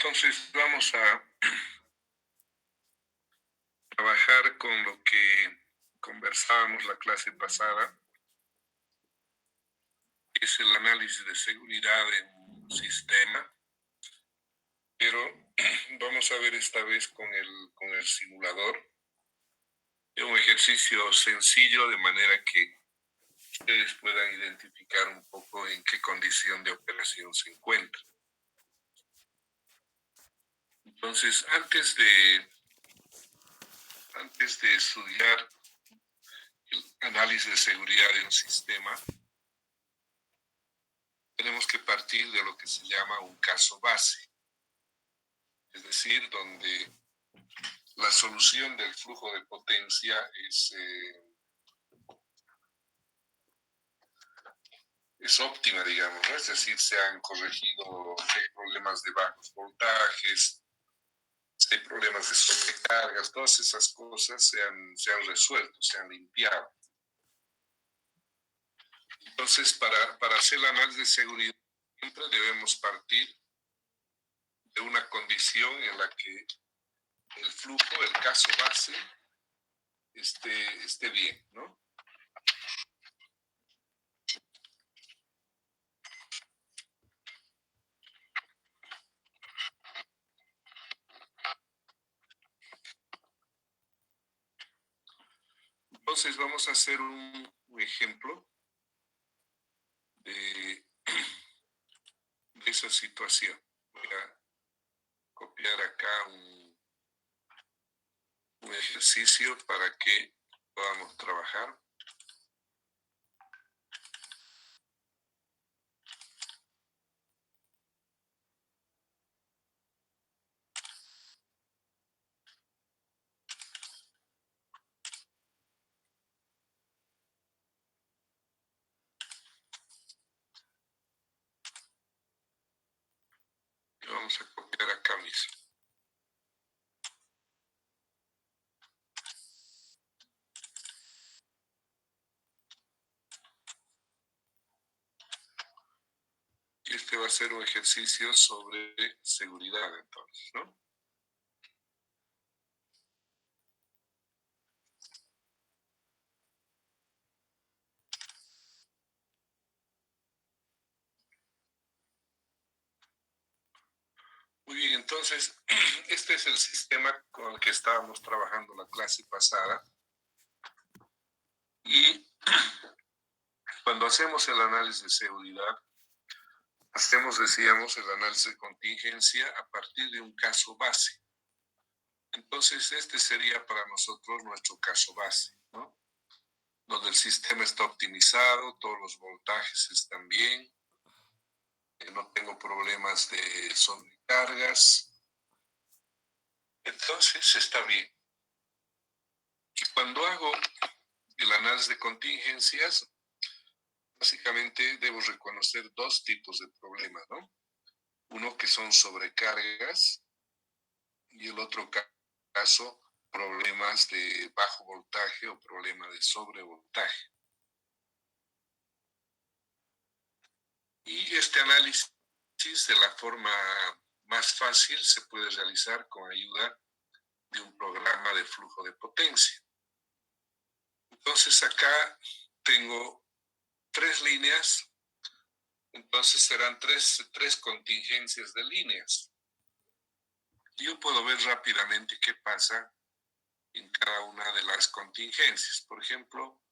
Entonces vamos a trabajar con lo que conversábamos la clase pasada, que es el análisis de seguridad en un sistema, pero vamos a ver esta vez con el simulador. Es un ejercicio sencillo de manera que ustedes puedan identificar un poco en qué condición de operación se encuentra. Entonces, antes de estudiar el análisis de seguridad de un sistema, tenemos que partir de lo que se llama un caso base, es decir, donde la solución del flujo de potencia es óptima, digamos, ¿no? Es decir, se han corregido, si hay problemas de bajos voltajes, si hay problemas de sobrecargas, todas esas cosas se han resuelto, se han limpiado. Entonces, para hacer el análisis de seguridad, siempre debemos partir de una condición en la que el flujo, el caso base, esté bien, ¿no? Entonces vamos a hacer un ejemplo de esa situación. Voy a copiar acá un ejercicio para que podamos trabajar. Y vamos a copiar acá mismo. Y este va a ser un ejercicio sobre seguridad, entonces, ¿no? Muy bien, entonces, este es el sistema con el que estábamos trabajando la clase pasada. Y cuando hacemos el análisis de seguridad, decíamos, el análisis de contingencia a partir de un caso base. Entonces, este sería para nosotros nuestro caso base, ¿no? Donde el sistema está optimizado, todos los voltajes están bien, no tengo problemas de sobrecargas, entonces está bien. Y cuando hago el análisis de contingencias, básicamente debo reconocer dos tipos de problemas, ¿no? Uno que son sobrecargas y el otro caso, problemas de bajo voltaje o problemas de sobrevoltaje. Y este análisis de la forma más fácil se puede realizar con ayuda de un programa de flujo de potencia. Entonces acá tengo tres líneas, entonces serán tres contingencias de líneas. Yo puedo ver rápidamente qué pasa en cada una de las contingencias. Por ejemplo,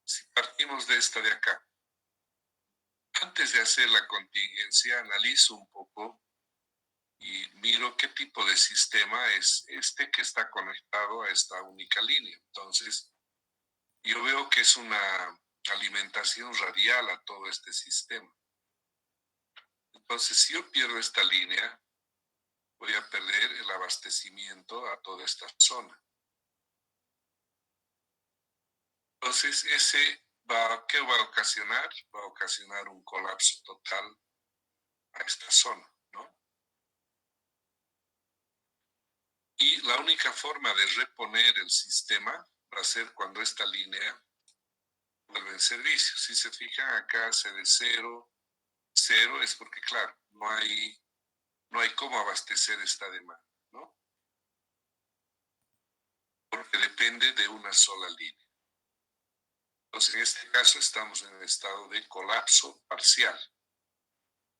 si partimos de esta de acá, antes de hacer la contingencia, analizo un poco y miro qué tipo de sistema es este que está conectado a esta única línea. Entonces, yo veo que es una alimentación radial a todo este sistema. Entonces, si yo pierdo esta línea, voy a perder el abastecimiento a toda esta zona. Entonces, ¿qué va a ocasionar? Va a ocasionar un colapso total a esta zona, ¿no? Y la única forma de reponer el sistema va a ser cuando esta línea vuelve en servicio. Si se fijan acá, se de cero es porque, claro, no hay no hay cómo abastecer esta demanda, ¿no? Porque depende de una sola línea. Entonces, en este caso estamos en el estado de colapso parcial.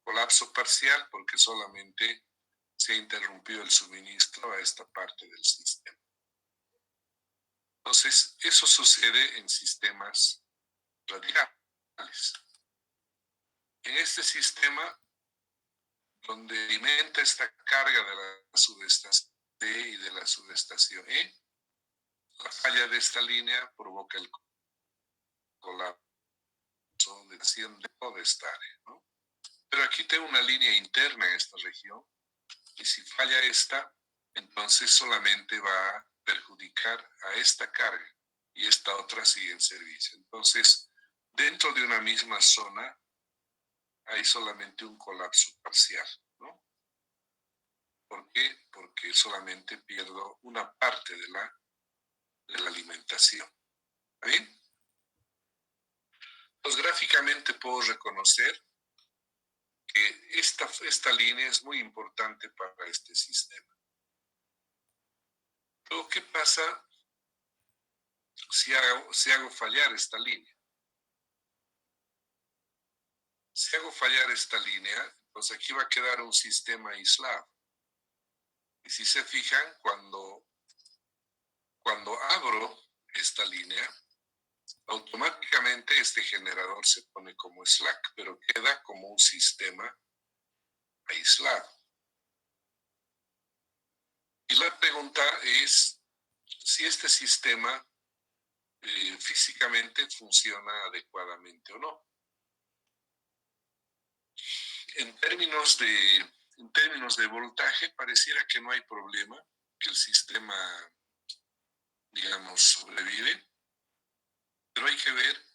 Colapso parcial porque solamente se interrumpió el suministro a esta parte del sistema. Entonces, eso sucede en sistemas radicales. En este sistema, donde alimenta esta carga de la subestación D y de la subestación E, la falla de esta línea provoca el colapso de toda esta área, ¿no? Pero aquí tengo una línea interna en esta región y si falla esta, entonces solamente va a perjudicar a esta carga y esta otra sigue en servicio. Entonces, dentro de una misma zona hay solamente un colapso parcial, ¿no? ¿Por qué? Porque solamente pierdo una parte de la alimentación. ¿Está bien? Pues gráficamente puedo reconocer que esta línea es muy importante para este sistema. Luego, ¿qué pasa si hago fallar esta línea? Si hago fallar esta línea, pues aquí va a quedar un sistema aislado. Y si se fijan, cuando abro esta línea, automáticamente este generador se pone como slack, pero queda como un sistema aislado. Y la pregunta es si este sistema físicamente funciona adecuadamente o no. En términos de voltaje, pareciera que no hay problema, que el sistema, digamos, sobrevive, pero hay que ver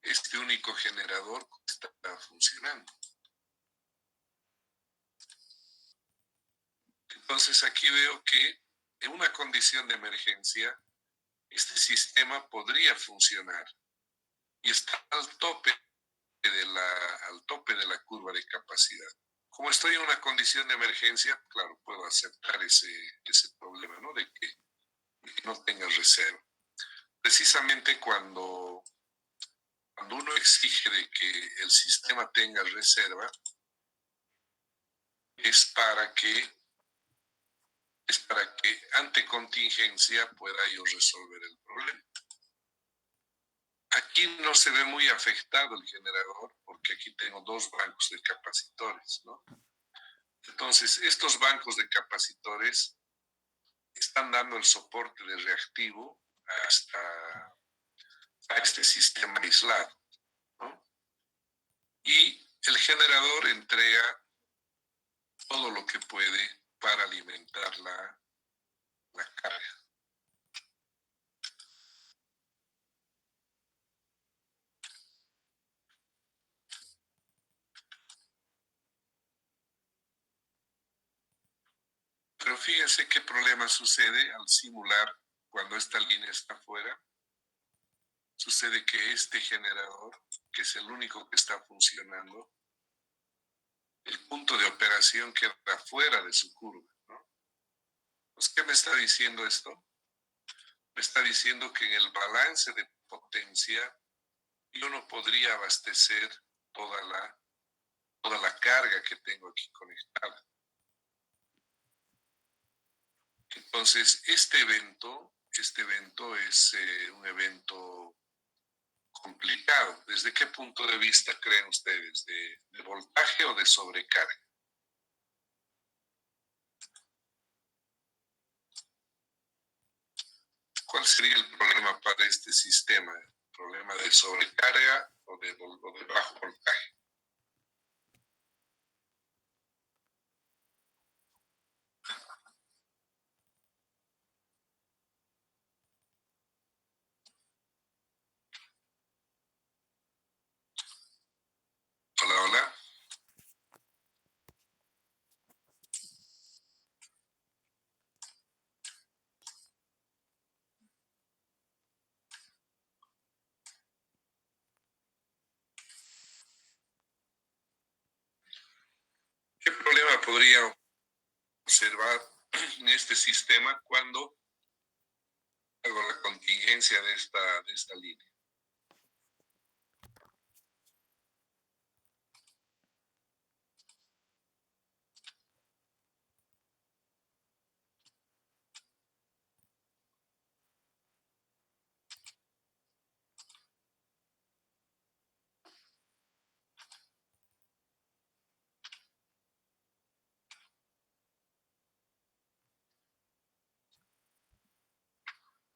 este único generador que está funcionando. Entonces aquí veo que en una condición de emergencia, este sistema podría funcionar y está al tope de la curva de capacidad. Como estoy en una condición de emergencia, claro, puedo aceptar ese problema, ¿no? De que no tenga reserva. Precisamente cuando uno exige de que el sistema tenga reserva, es para que ante contingencia pueda yo resolver el problema. Aquí no se ve muy afectado el generador porque aquí tengo dos bancos de capacitores, ¿no? Entonces, estos bancos de capacitores están dando el soporte de reactivo a este sistema aislado, ¿no? Y el generador entrega todo lo que puede para alimentar la carga. Pero fíjense qué problema sucede al simular cuando esta línea está fuera. Sucede que este generador, que es el único que está funcionando, el punto de operación queda fuera de su curva, ¿no? Pues, ¿qué me está diciendo esto? Me está diciendo que en el balance de potencia yo no podría abastecer toda la carga que tengo aquí conectada. Entonces, este evento es un evento complicado. ¿Desde qué punto de vista creen ustedes? ¿De voltaje o de sobrecarga? ¿Cuál sería el problema para este sistema? ¿El problema de sobrecarga o de bajo voltaje? Hola, hola. ¿Qué problema podría observar en este sistema cuando hago la contingencia de esta línea.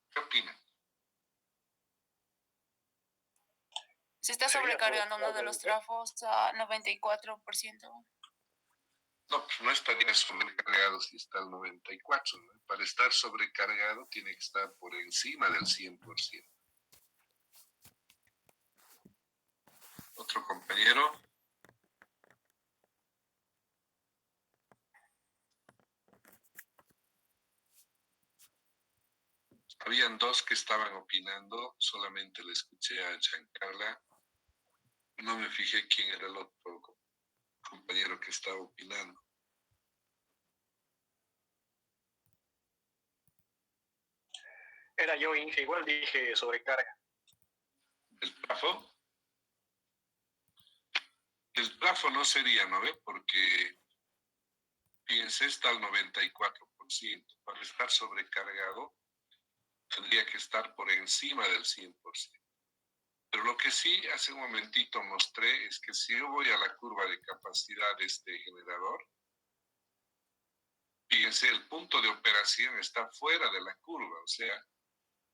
¿Qué opinan? Se está sobrecargando uno de los trafos a 94%. No, pues no estaría sobrecargado si está al 94, ¿no? Para estar sobrecargado tiene que estar por encima del 100%. Otro compañero. Habían dos que estaban opinando, solamente le escuché a Giancarla. No me fijé quién era el otro compañero que estaba opinando. Era yo, Inge, igual dije sobrecarga. ¿El trafo? El trafo no sería, ¿no ve? Porque, fíjense, está al 94%. Para estar sobrecargado, tendría que estar por encima del 100%. Pero lo que sí hace un momentito mostré es que si yo voy a la curva de capacidad de este generador, fíjense, el punto de operación está fuera de la curva, o sea,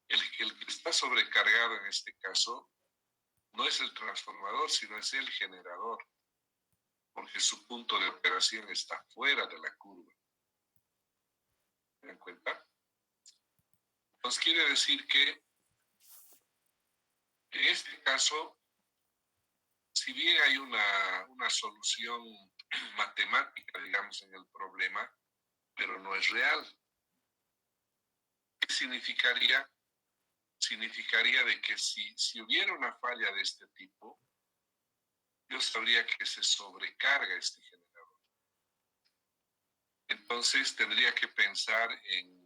el que está sobrecargado en este caso no es el transformador, sino es el generador, porque su punto de operación está fuera de la curva. ¿Se dan cuenta? Entonces quiere decir que en este caso, si bien hay una solución matemática, digamos, en el problema, pero no es real. ¿Qué significaría? Significaría de que si hubiera una falla de este tipo, yo sabría que se sobrecarga este generador. Entonces tendría que pensar en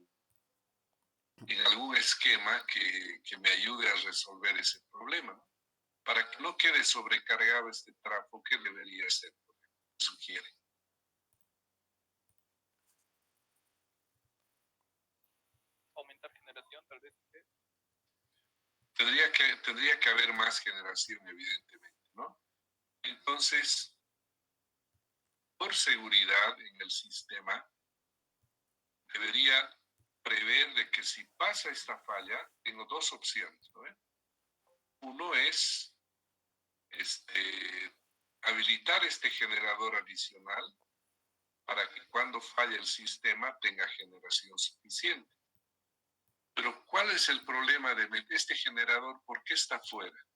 algún esquema que me ayude a resolver ese problema. Para que no quede sobrecargado este trafo, ¿qué debería hacer? ¿Qué sugiere? Aumentar generación, tal vez. Tendría que haber más generación, evidentemente, ¿no? Entonces, por seguridad en el sistema, debería prever de que si pasa esta falla, tengo dos opciones, ¿no? Uno es habilitar este generador adicional para que cuando falle el sistema tenga generación suficiente. Pero ¿cuál es el problema de este generador? ¿Por qué está fuera?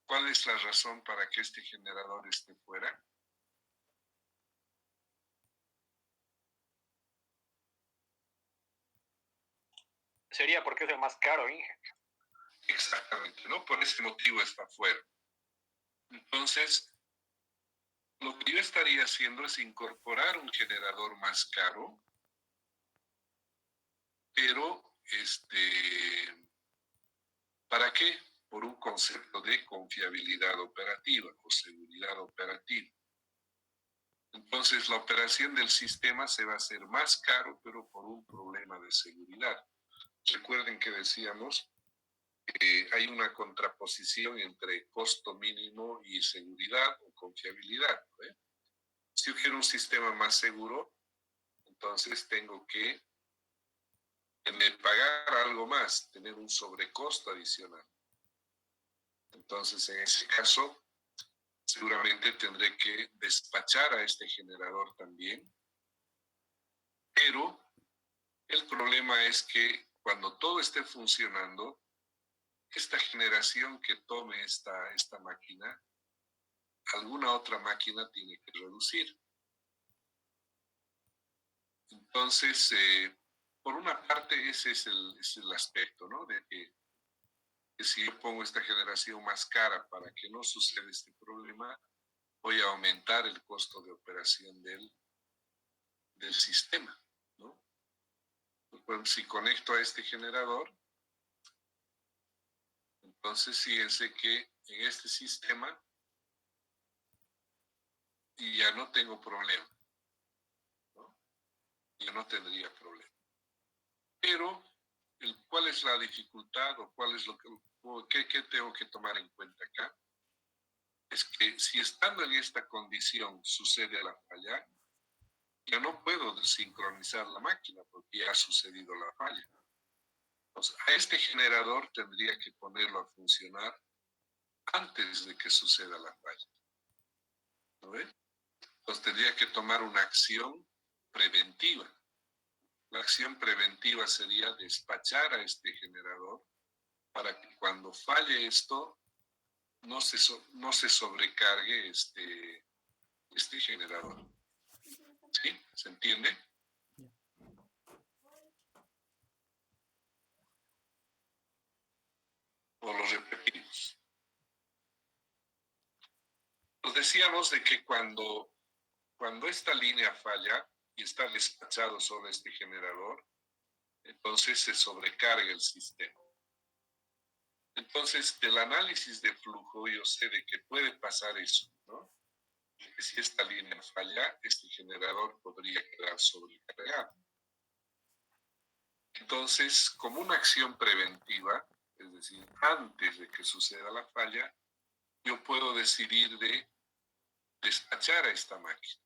¿Cuál es la razón para que este generador esté fuera? Sería porque es el más caro, Inge. Exactamente, ¿no? Por ese motivo está fuera. Entonces, lo que yo estaría haciendo es incorporar un generador más caro, pero ¿para qué? Por un concepto de confiabilidad operativa o seguridad operativa. Entonces, la operación del sistema se va a hacer más caro, pero por un problema de seguridad. Recuerden que decíamos que hay una contraposición entre costo mínimo y seguridad o confiabilidad, ¿no? Si yo quiero un sistema más seguro, entonces tengo que pagar algo más, tener un sobrecosto adicional. Entonces, en ese caso, seguramente tendré que despachar a este generador también. Pero el problema es que cuando todo esté funcionando, esta generación que tome esta máquina, alguna otra máquina tiene que reducir. Entonces, por una parte, ese es el aspecto, ¿no? De que si yo pongo esta generación más cara para que no suceda este problema, voy a aumentar el costo de operación del del sistema, ¿no? Pues, si conecto a este generador, entonces fíjense que en este sistema ya no tengo problema, ¿no? Ya no tendría problema. Pero, ¿cuál es la dificultad o cuál es lo que, qué tengo que tomar en cuenta acá? Es que si estando en esta condición sucede la falla, ya no puedo sincronizar la máquina porque ya ha sucedido la falla. Entonces, a este generador tendría que ponerlo a funcionar antes de que suceda la falla. ¿No ve? Entonces tendría que tomar una acción preventiva. La acción preventiva sería despachar a este generador para que cuando falle esto no se sobrecargue este generador. ¿Sí? ¿Se entiende? O lo repetimos. Nos decíamos de que cuando esta línea falla y está despachado solo este generador, entonces se sobrecarga el sistema. Entonces, del análisis de flujo, yo sé de que puede pasar eso, ¿no? Que si esta línea falla, este generador podría quedar sobrecargado. Entonces, como una acción preventiva, es decir, antes de que suceda la falla, yo puedo decidir de despachar a esta máquina.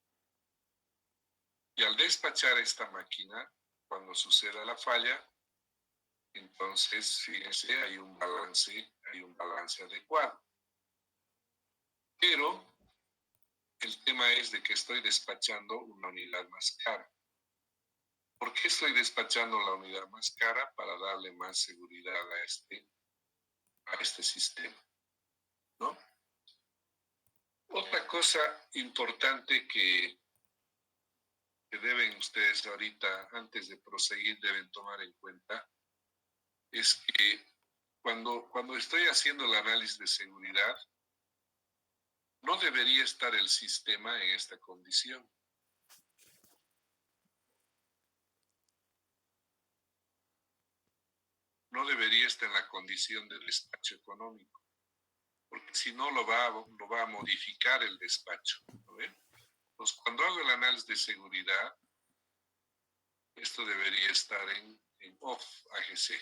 Y al despachar a esta máquina, cuando suceda la falla, entonces, fíjense, hay un balance adecuado. Pero el tema es de que estoy despachando una unidad más cara. ¿Por qué estoy despachando la unidad más cara? Para darle más seguridad a este sistema, ¿no? Otra cosa importante que deben ustedes ahorita, antes de proseguir, deben tomar en cuenta, es que cuando estoy haciendo el análisis de seguridad, no debería estar el sistema en esta condición. No debería estar en la condición de despacho económico, porque si no lo va a modificar el despacho, ¿no ven? Entonces, cuando hago el análisis de seguridad, esto debería estar en off AGC.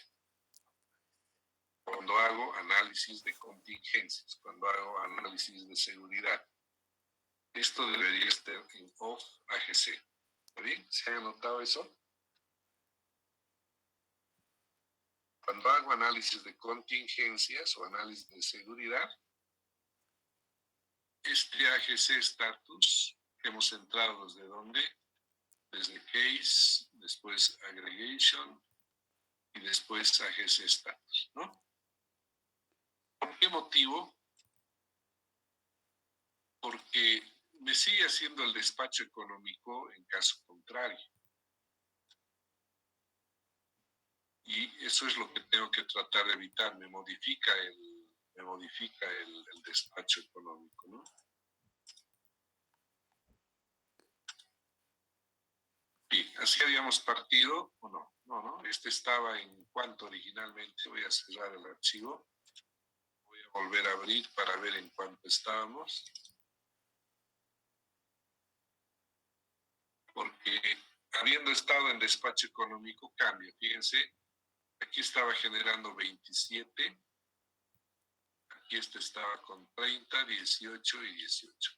Cuando hago análisis de contingencias, cuando hago análisis de seguridad, esto debería estar en off AGC. ¿Está bien? ¿Se han anotado eso? Cuando hago análisis de contingencias o análisis de seguridad, este AGC status, hemos entrado desde dónde? Desde case, después aggregation y después AGC status, ¿no? ¿Por qué motivo? Porque me sigue haciendo el despacho económico en caso contrario. Y eso es lo que tengo que tratar de evitar, me modifica el despacho económico, ¿no? Bien, así habíamos partido, ¿o no? No, este estaba en cuánto originalmente. Voy a cerrar el archivo. Voy a volver a abrir para ver en cuánto estábamos. Porque habiendo estado en despacho económico, cambia. Fíjense, aquí estaba generando 27. Aquí este estaba con 30, 18 y 18.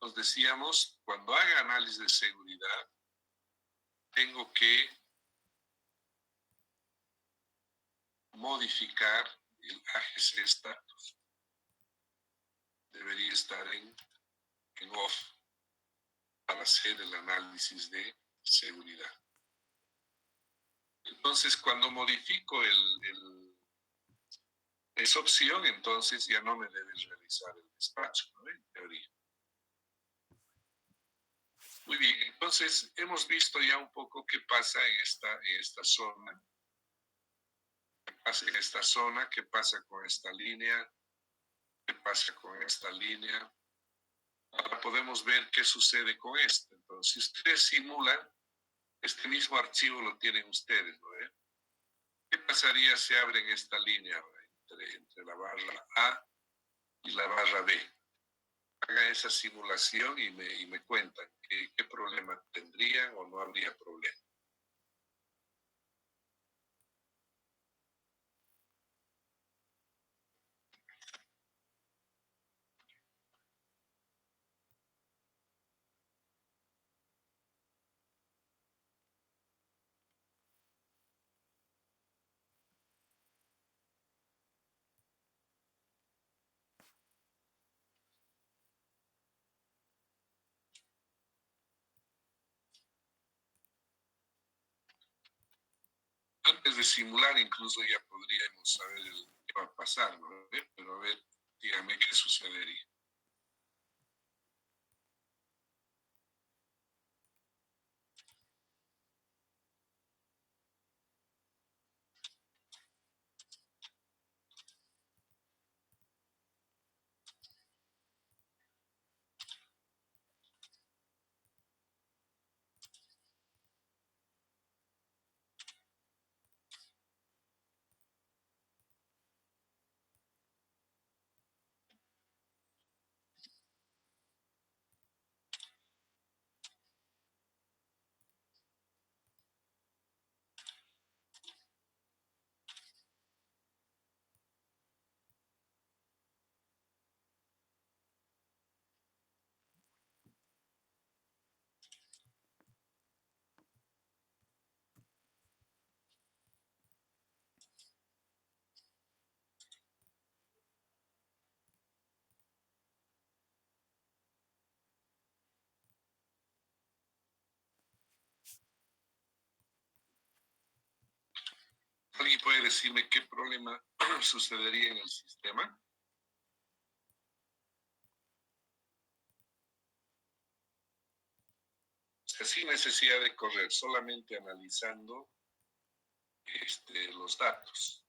Nos decíamos, cuando haga análisis de seguridad, tengo que modificar el AGC status. Debería estar en off para hacer el análisis de seguridad. Entonces, cuando modifico esa opción, entonces ya no me debe realizar el despacho, ¿no? En teoría. Muy bien, entonces hemos visto ya un poco qué pasa en esta zona. ¿Qué pasa en esta zona? ¿Qué pasa con esta línea? ¿Qué pasa con esta línea? Ahora podemos ver qué sucede con esta. Entonces, si ustedes simulan, Este mismo archivo lo tienen ustedes, ¿no? ¿Qué pasaría si abren esta línea entre la barra A y la barra B? Hagan esa simulación y me cuentan qué problema tendrían o no habría problema. Antes de simular, incluso ya podríamos saber qué va a pasar, ¿no? Pero a ver, dígame qué sucedería. ¿Alguien puede decirme qué problema sucedería en el sistema? Sin necesidad de correr, solamente analizando los datos.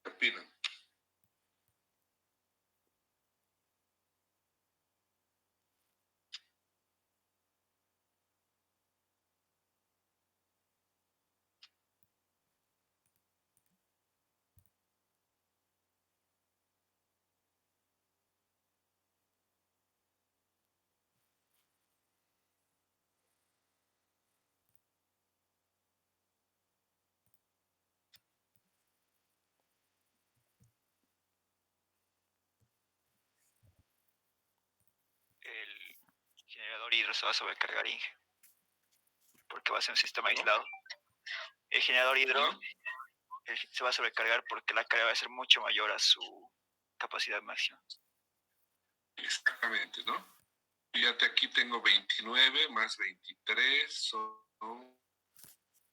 ¿Qué opinan? El generador hidro se va a sobrecargar, Inge, porque va a ser un sistema aislado. El generador hidro se va a sobrecargar porque la carga va a ser mucho mayor a su capacidad máxima. Exactamente, ¿no? Fíjate, aquí tengo 29 más 23, son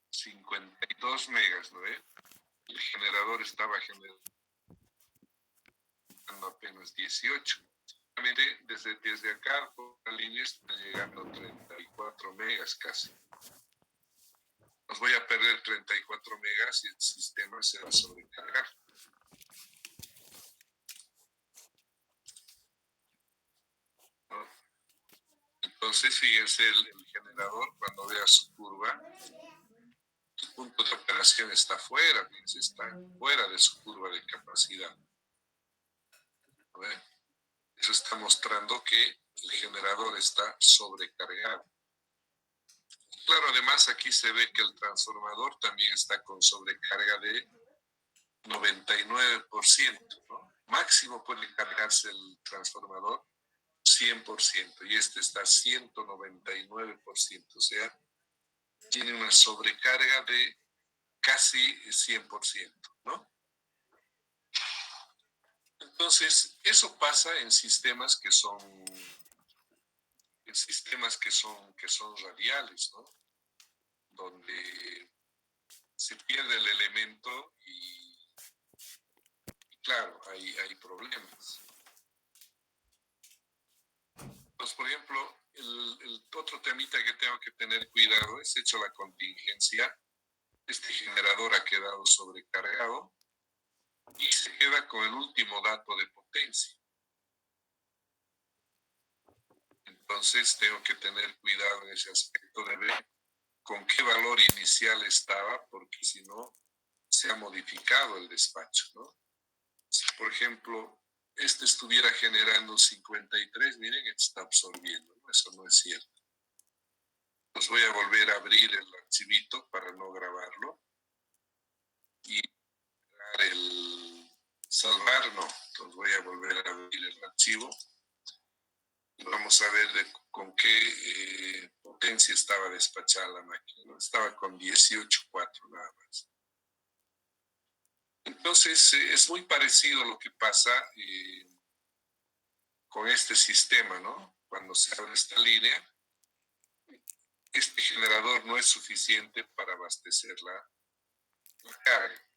52 megas, ¿no? El generador estaba generando apenas 18. Desde acá, la línea está llegando a 34 megas casi. Nos voy a perder 34 megas y el sistema se va a sobrecargar. ¿No? Entonces, fíjense, el generador, cuando vea su curva, el punto de operación está fuera, fíjense, está fuera de su curva de capacidad. A ver, eso está mostrando que el generador está sobrecargado. Claro, además aquí se ve que el transformador también está con sobrecarga de 99%, ¿no? Máximo puede cargarse el transformador 100% y este está 199%, o sea, tiene una sobrecarga de casi 100%, ¿no? Entonces, eso pasa en sistemas que son radiales, ¿no? Donde se pierde el elemento y claro, hay problemas. Entonces, por ejemplo, el otro temita que tengo que tener cuidado es hecho la contingencia. Este generador ha quedado sobrecargado y se queda con el último dato de potencia. Entonces tengo que tener cuidado en ese aspecto de ver con qué valor inicial estaba, porque si no, se ha modificado el despacho, ¿no? Si, por ejemplo, este estuviera generando 53, miren, está absorbiendo, ¿no? Eso no es cierto. Pues voy a volver a abrir el archivito para no grabarlo y el salvar, no. Entonces voy a volver a abrir el archivo y vamos a ver con qué potencia estaba despachada la máquina, ¿no? Estaba con 18.4 nada más. Entonces es muy parecido lo que pasa con este sistema, ¿no? Cuando se abre esta línea, este generador no es suficiente para abastecer la carga.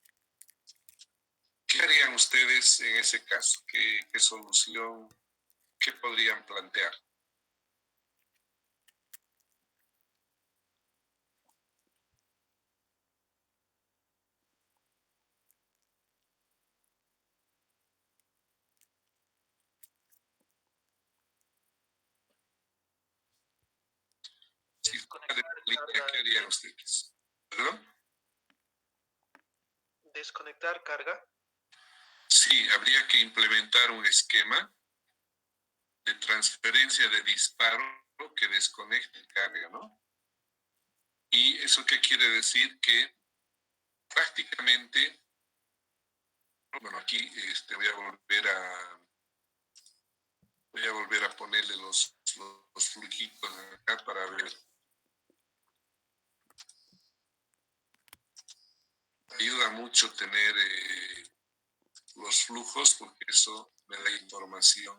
¿Qué harían ustedes en ese caso? ¿Qué solución, qué podrían plantear? Si fuera de la línea, ¿qué harían ustedes? ¿Perdón? Desconectar carga. Sí, habría que implementar un esquema de transferencia de disparo que desconecte carga, ¿no? ¿Y eso qué quiere decir? Que prácticamente, bueno, aquí voy a volver a ponerle los flujitos acá para ver. Ayuda mucho tener los flujos porque eso me da información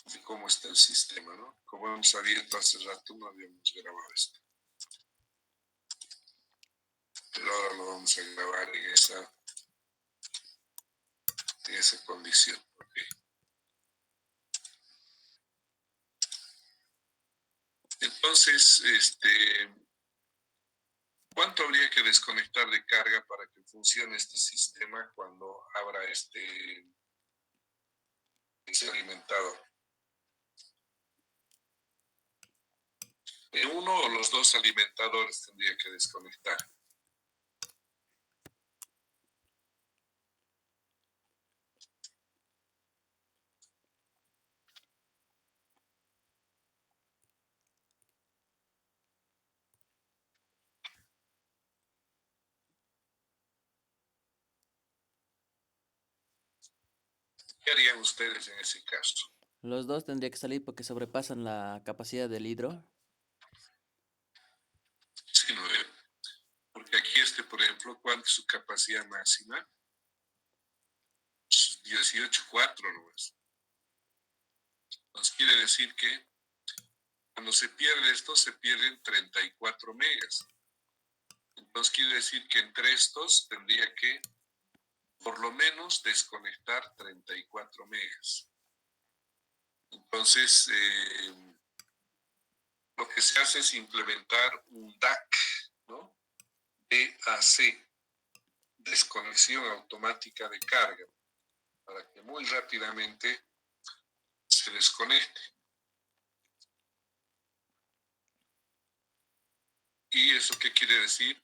de cómo está el sistema, ¿no? Como hemos abierto hace rato, no habíamos grabado esto. Pero ahora lo vamos a grabar en esa condición. Okay. Entonces, ¿cuánto habría que desconectar de carga para que funcione este sistema cuando abra ese alimentador? Uno o los dos alimentadores tendría que desconectar. ¿Qué harían ustedes en ese caso? Los dos tendría que salir porque sobrepasan la capacidad del hidro. Sí, ¿no? Porque aquí por ejemplo, ¿cuánto es su capacidad máxima? 18.4 nomás. Entonces quiere decir que cuando se pierde esto, se pierden 34 megas. Entonces quiere decir que entre estos tendría que por lo menos desconectar 34 megas. Entonces, lo que se hace es implementar un DAC, ¿no? DAC, desconexión automática de carga, para que muy rápidamente se desconecte. ¿Y eso qué quiere decir?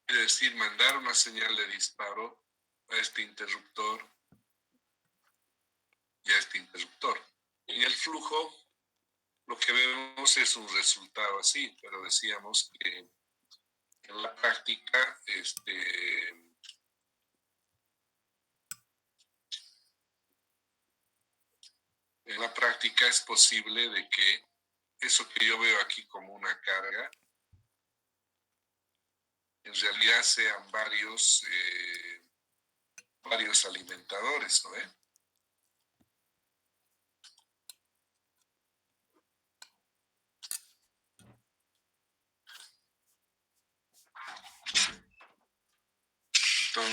Quiere decir mandar una señal de disparo a este interruptor y a este interruptor. En el flujo, lo que vemos es un resultado así, pero decíamos que en la práctica, es posible de que eso que yo veo aquí como una carga, en realidad sean varios alimentadores, ¿no?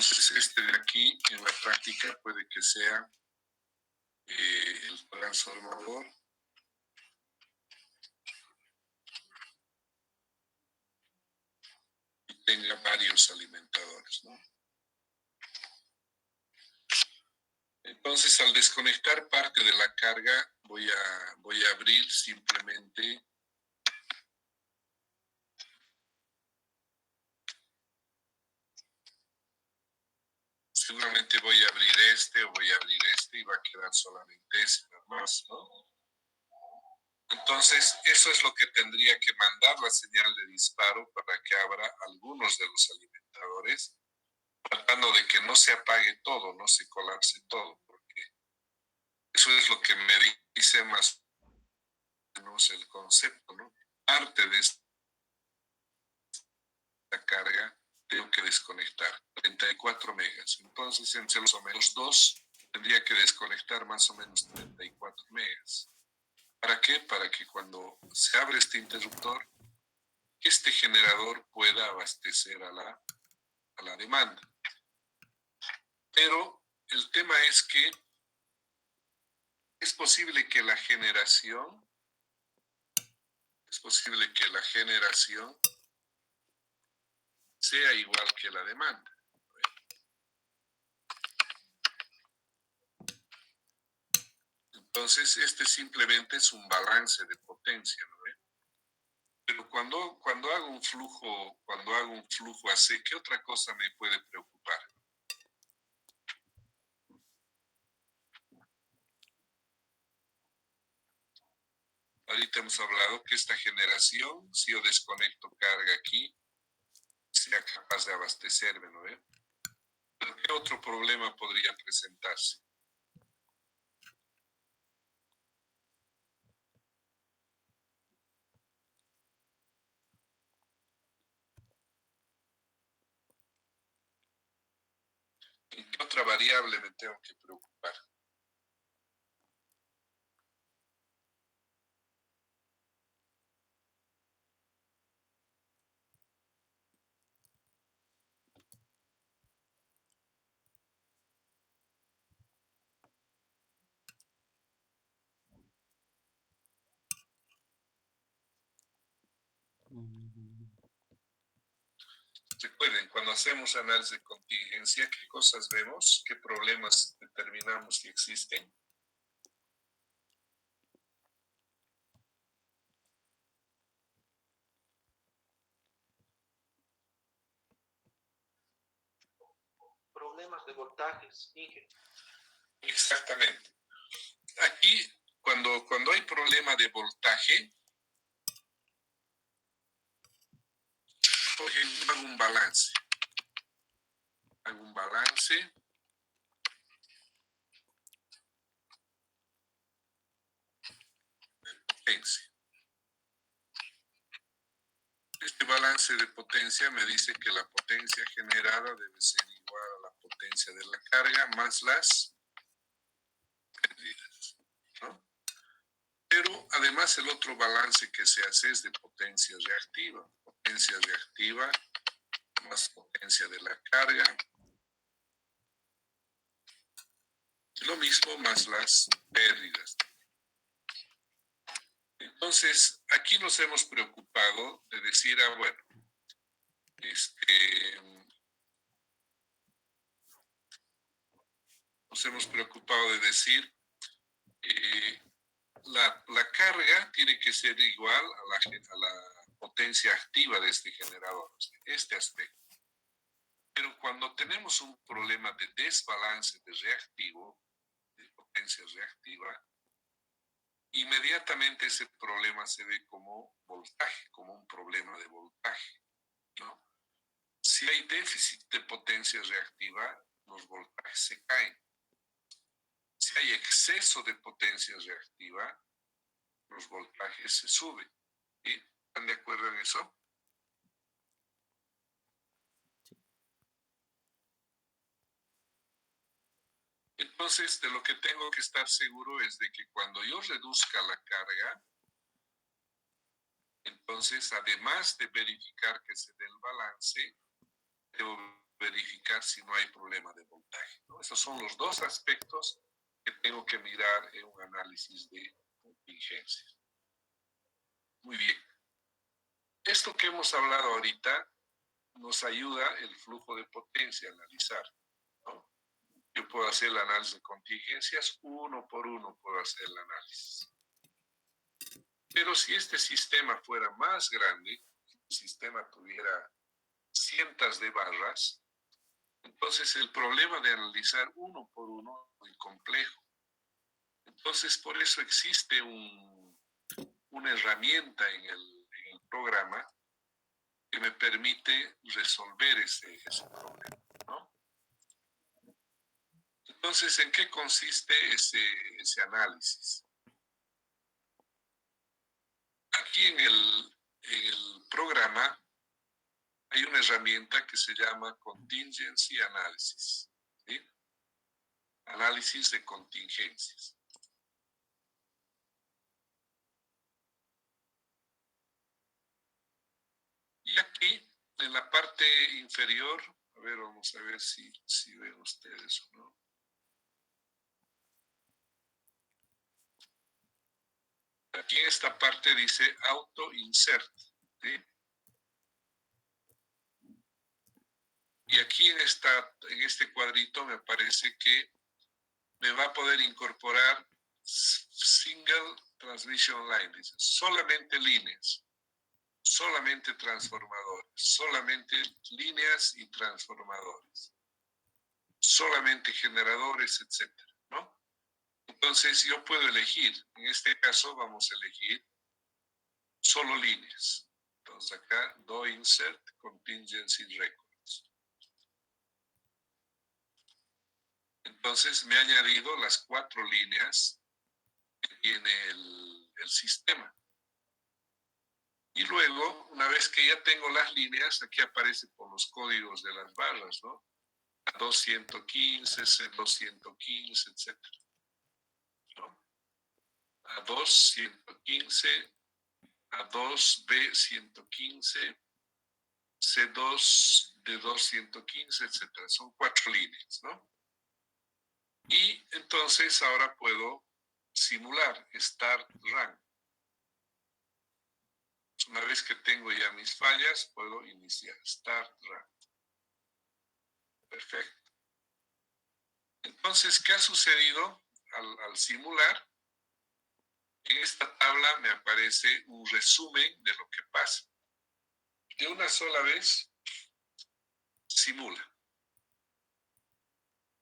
Entonces, este de aquí, en la práctica, puede que sea el transformador y tenga varios alimentadores, ¿no? Entonces, al desconectar parte de la carga, voy a abrir simplemente seguramente voy a abrir este o voy a abrir este y va a quedar solamente ese, nada más, ¿no? Entonces, eso es lo que tendría que mandar la señal de disparo para que abra algunos de los alimentadores, tratando de que no se apague todo, no se colapse todo, porque eso es lo que me dice más o menos el concepto, ¿no? Parte de esta carga tengo que desconectar 34 megas. Entonces, entre los dos, tendría que desconectar más o menos 34 megas. ¿Para qué? Para que cuando se abre este interruptor, este generador pueda abastecer a la demanda. Pero el tema es que es posible que la generación sea igual que la demanda. Entonces, este simplemente es un balance de potencia, ¿no? Pero cuando hago un flujo AC, ¿qué otra cosa me puede preocupar? Ahorita hemos hablado que esta generación, si yo desconecto carga aquí, sea capaz de abastecerme, ¿no? Pero ¿qué otro problema podría presentarse? ¿En qué otra variable me tengo que preocupar? Recuerden, cuando hacemos análisis de contingencia, ¿qué cosas vemos? ¿Qué problemas determinamos que existen? Problemas de voltajes, Inge. Exactamente. Aquí, cuando hay problema de voltaje, por ejemplo, hago un balance. De potencia. Este balance de potencia me dice que la potencia generada debe ser igual a la potencia de la carga más las pérdidas, ¿no? Pero además el otro balance que se hace es de potencia reactiva. Potencia reactiva más potencia de la carga. Lo mismo más las pérdidas. Entonces, aquí nos hemos preocupado de decir, bueno, nos hemos preocupado de decir, la carga tiene que ser igual a la potencia activa de este generador, este aspecto. Pero cuando tenemos un problema de desbalance de reactivo, de potencia reactiva, inmediatamente ese problema se ve como voltaje, como un problema de voltaje, ¿no? Si hay déficit de potencia reactiva, los voltajes se caen. Si hay exceso de potencia reactiva, los voltajes se suben. ¿Sí? ¿Están de acuerdo en eso? Entonces, de lo que tengo que estar seguro es de que cuando yo reduzca la carga, entonces, además de verificar que se dé el balance, debo verificar si no hay problema de voltaje, ¿no? Esos son los dos aspectos que tengo que mirar en un análisis de contingencia. Muy bien. Esto que hemos hablado ahorita nos ayuda el flujo de potencia a analizar, ¿no? Yo puedo hacer el análisis de contingencias, uno por uno puedo hacer el análisis. Pero si este sistema fuera más grande, si el sistema tuviera cientos de barras, entonces el problema de analizar uno por uno es muy complejo. Entonces por eso existe una herramienta en el programa que me permite resolver ese problema, ¿no? Entonces, ¿en qué consiste ese análisis? Aquí en el programa hay una herramienta que se llama Contingency Analysis, ¿sí? Análisis de contingencias. Y aquí, en la parte inferior, a ver, vamos a ver si ven ustedes o no. Aquí en esta parte dice Auto Insert, ¿sí? Y aquí en este cuadrito me parece que me va a poder incorporar Single Transmission Line, dice, solamente líneas, solamente transformadores, solamente líneas y transformadores, solamente generadores, etcétera, ¿no? Entonces yo puedo elegir, en este caso vamos a elegir solo líneas. Entonces acá do insert contingency records. Entonces me ha añadido las 4 líneas que tiene el sistema. Y luego, una vez que ya tengo las líneas, aquí aparece por los códigos de las barras, ¿no? A215, C215, etc. ¿No? A215, A2B115, C2 de 215, etc. Son 4 líneas, ¿no? Y entonces ahora puedo simular Start Run. Una vez que tengo ya mis fallas, puedo iniciar Start Run. Perfecto. Entonces, ¿qué ha sucedido al simular? En esta tabla me aparece un resumen de lo que pasa. De una sola vez, simula.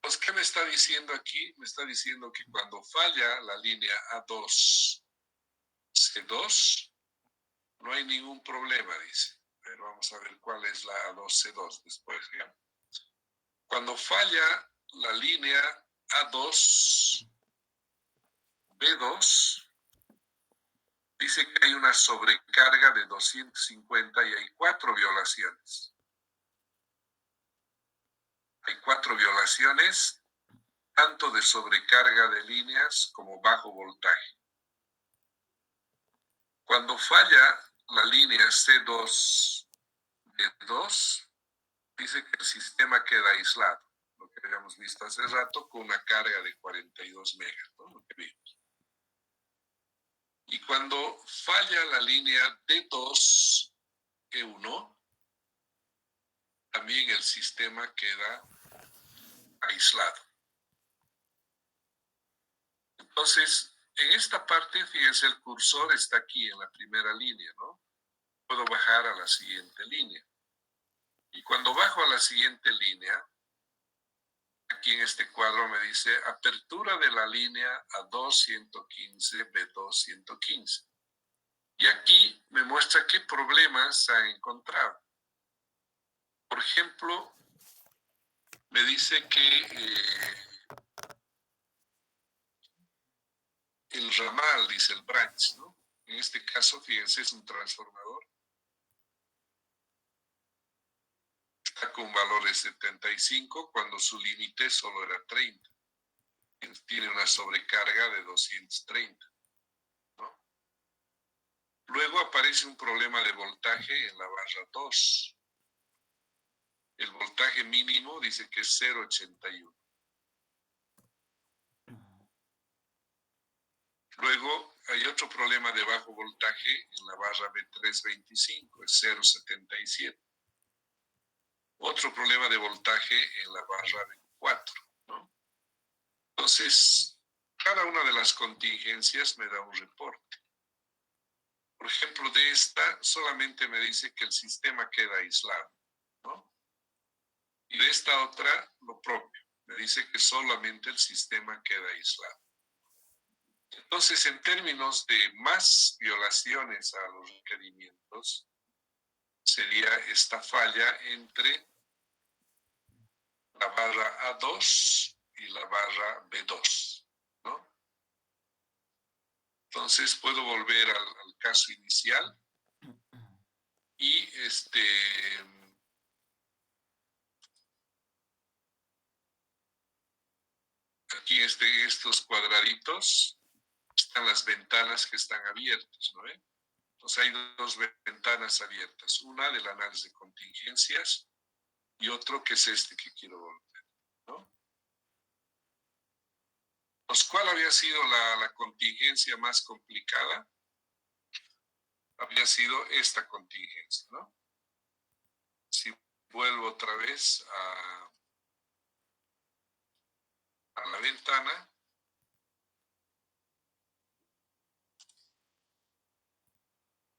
Pues, ¿qué me está diciendo aquí? Me está diciendo que cuando falla la línea A2, C2, no hay ningún problema, dice. Pero vamos a ver cuál es la A2, C2 después. ¿Ya? Cuando falla la línea A2, B2, dice que hay una sobrecarga de 250 y hay 4 violaciones. Hay 4 violaciones, tanto de sobrecarga de líneas como bajo voltaje. Cuando falla la línea C2 de 2, dice que el sistema queda aislado, lo que habíamos visto hace rato, con una carga de 42 megas, ¿no? Lo que vimos. Y cuando falla la línea D2, E1, también el sistema queda aislado. Entonces, en esta parte, fíjense, el cursor está aquí en la primera línea, ¿no? Puedo bajar a la siguiente línea. Y cuando bajo a la siguiente línea, aquí en este cuadro me dice apertura de la línea A215, B215. Y aquí me muestra qué problemas se han encontrado. Por ejemplo, me dice que el ramal, dice el branch, ¿no? En este caso, fíjense, es un transformador. Está con valores 75 cuando su límite solo era 30. Tiene una sobrecarga de 230, ¿no? Luego aparece un problema de voltaje en la barra 2. El voltaje mínimo dice que es 0,81. Luego hay otro problema de bajo voltaje en la barra B325, es 0,77. Otro problema de voltaje en la barra B4, ¿no? Entonces, cada una de las contingencias me da un reporte. Por ejemplo, de esta solamente me dice que el sistema queda aislado, ¿no? Y de esta otra, lo propio, me dice que solamente el sistema queda aislado. Entonces, en términos de más violaciones a los requerimientos, sería esta falla entre la barra A2 y la barra B2, ¿no? Entonces, puedo volver al caso inicial y aquí estos cuadraditos están las ventanas que están abiertas, ¿no? Entonces hay dos ventanas abiertas, una del análisis de contingencias y otro que es este que quiero volver, ¿no? Pues, ¿cuál había sido la contingencia más complicada? Había sido esta contingencia, ¿no? Si vuelvo otra vez a la ventana,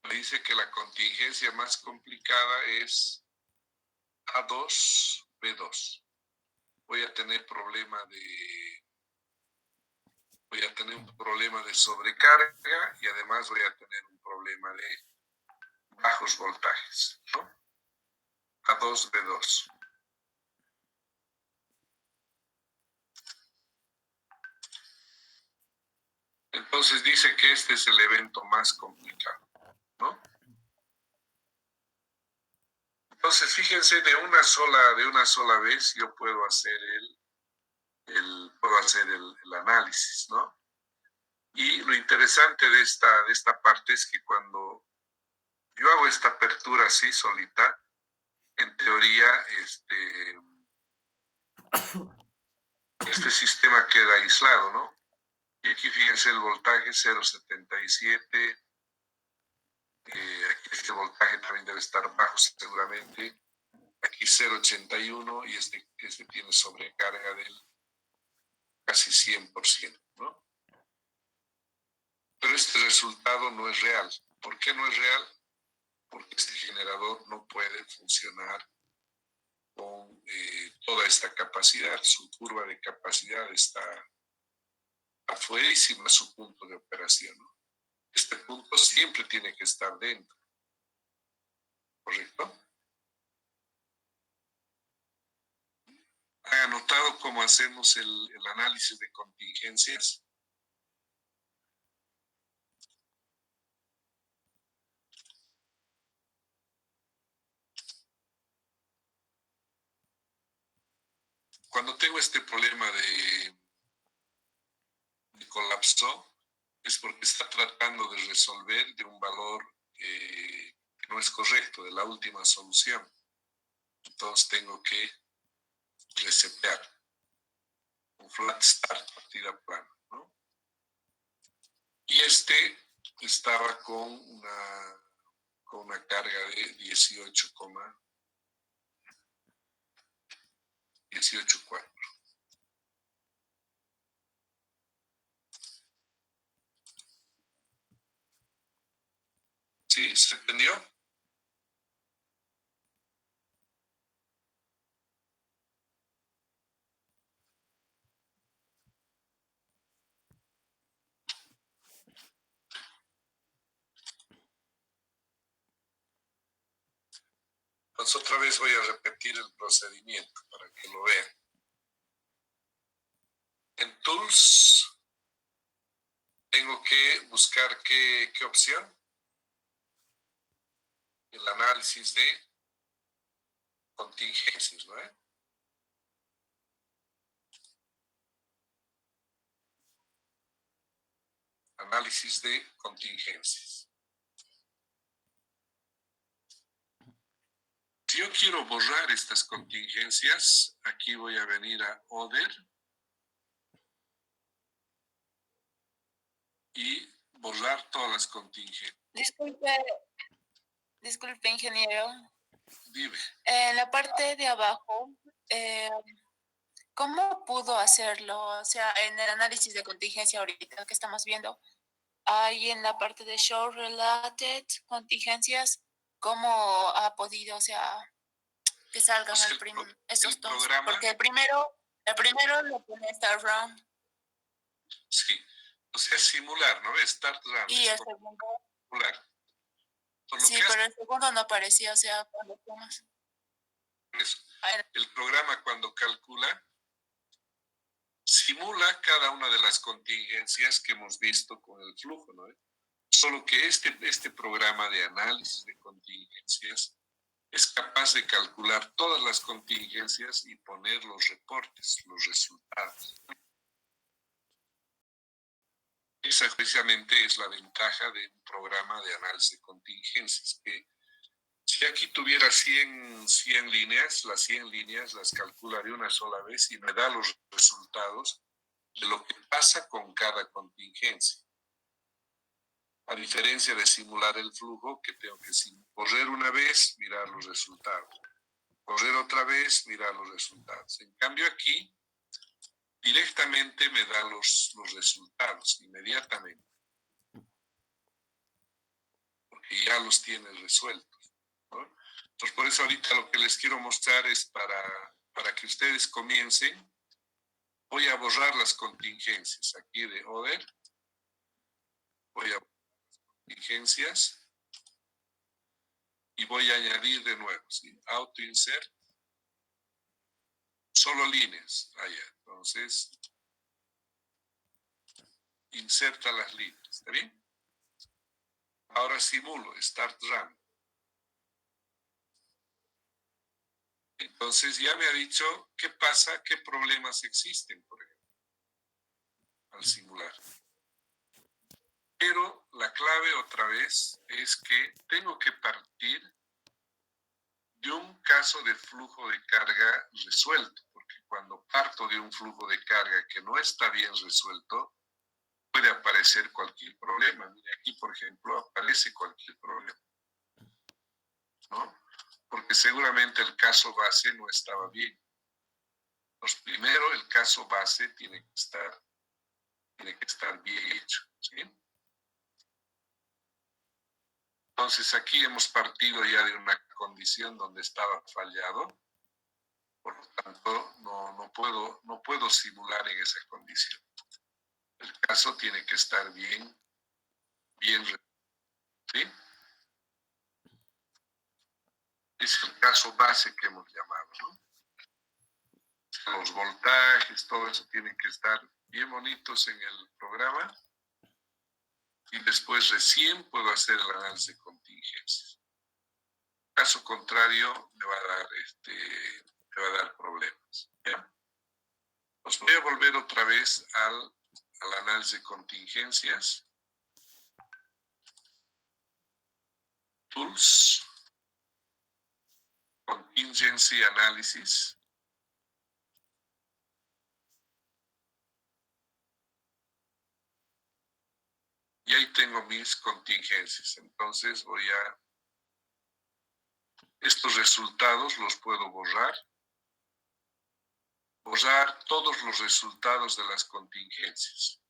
me dice que la contingencia más complicada es A2, B2. Voy a tener un problema de sobrecarga y además voy a tener un problema de bajos voltajes, ¿no? A2, B2. Entonces dice que este es el evento más complicado, ¿no? Entonces, fíjense, de una sola vez yo puedo hacer el análisis, ¿no? Y lo interesante de esta parte es que cuando yo hago esta apertura así solita, en teoría este sistema queda aislado, ¿no? Y aquí fíjense el voltaje 0,77. Aquí este voltaje también debe estar bajo seguramente. Aquí 0,81 y este tiene sobrecarga del casi 100%, ¿no? Pero este resultado no es real. ¿Por qué no es real? Porque este generador no puede funcionar con toda esta capacidad. Su curva de capacidad está afuerísima de su punto de operación, ¿no? Este punto siempre tiene que estar dentro, ¿correcto? ¿Han notado cómo hacemos el análisis de contingencias? Cuando tengo este problema de colapso, es porque está tratando de resolver de un valor que no es correcto, de la última solución. Entonces tengo que resetear, un flat start, partida plana, ¿no? Y este estaba con una carga de 18,4. ¿Sí? ¿Se entendió? Pues otra vez voy a repetir el procedimiento para que lo vean. En Tools tengo que buscar qué opción. El análisis de contingencias, ¿no? Análisis de contingencias. Si yo yo quiero borrar estas contingencias, aquí voy a venir a Other y borrar todas las contingencias. Disculpe, ingeniero. Dime. En la parte de abajo, ¿cómo pudo hacerlo? O sea, en el análisis de contingencia ahorita que estamos viendo, ahí en la parte de Show Related Contingencias, ¿cómo ha podido, o sea, que salgan Pues esos el dos? programa, Porque el primero lo pone Start Run sí, o sea, simular, ¿no? Start run, y el es segundo, simular. Por lo sí, que pero el segundo no aparecía, o sea, cuando tomas. hace eso. Ahí- El programa cuando calcula, simula cada una de las contingencias que hemos visto con el flujo, ¿no? Solo que este programa de análisis de contingencias es capaz de calcular todas las contingencias y poner los reportes, los resultados. Esa precisamente es la ventaja de un programa de análisis de contingencias, que si aquí tuviera 100 líneas, las 100 líneas las calcularé una sola vez y me da los resultados de lo que pasa con cada contingencia. A diferencia de simular el flujo, que tengo que correr una vez, mirar los resultados. Correr otra vez, mirar los resultados. En cambio aquí, directamente me da los resultados, inmediatamente. Porque ya los tiene resueltos, ¿no? Entonces, por eso ahorita lo que les quiero mostrar es para que ustedes comiencen. Voy a borrar las contingencias aquí de Other. Voy a borrar las contingencias. Y voy a añadir de nuevo, ¿sí? Auto insert. Solo líneas. Allá. Entonces, inserta las líneas. ¿Está bien? Ahora simulo. Start run. Entonces ya me ha dicho qué pasa, qué problemas existen, por ejemplo, al simular. Pero la clave otra vez es que tengo que partir de un caso de flujo de carga resuelto, porque cuando parto de un flujo de carga que no está bien resuelto, puede aparecer cualquier problema. Mira, aquí, por ejemplo, aparece cualquier problema, ¿no? Porque seguramente el caso base no estaba bien. Pues primero el caso base tiene que estar bien hecho, ¿sí? Entonces aquí hemos partido ya de una condición donde estaba fallado, por lo tanto no puedo simular en esa condición. El caso tiene que estar bien, ¿sí? Es el caso base que hemos llamado, ¿no? Los voltajes, todo eso tiene que estar bien bonitos en el programa y después recién puedo hacer el análisis de contingencias. Caso contrario, me va a dar problemas. ¿Ya? Pues voy a volver otra vez al análisis de contingencias. Tools. Contingency Analysis. Y ahí tengo mis contingencias. Entonces estos resultados los puedo borrar. Borrar todos los resultados de las contingencias.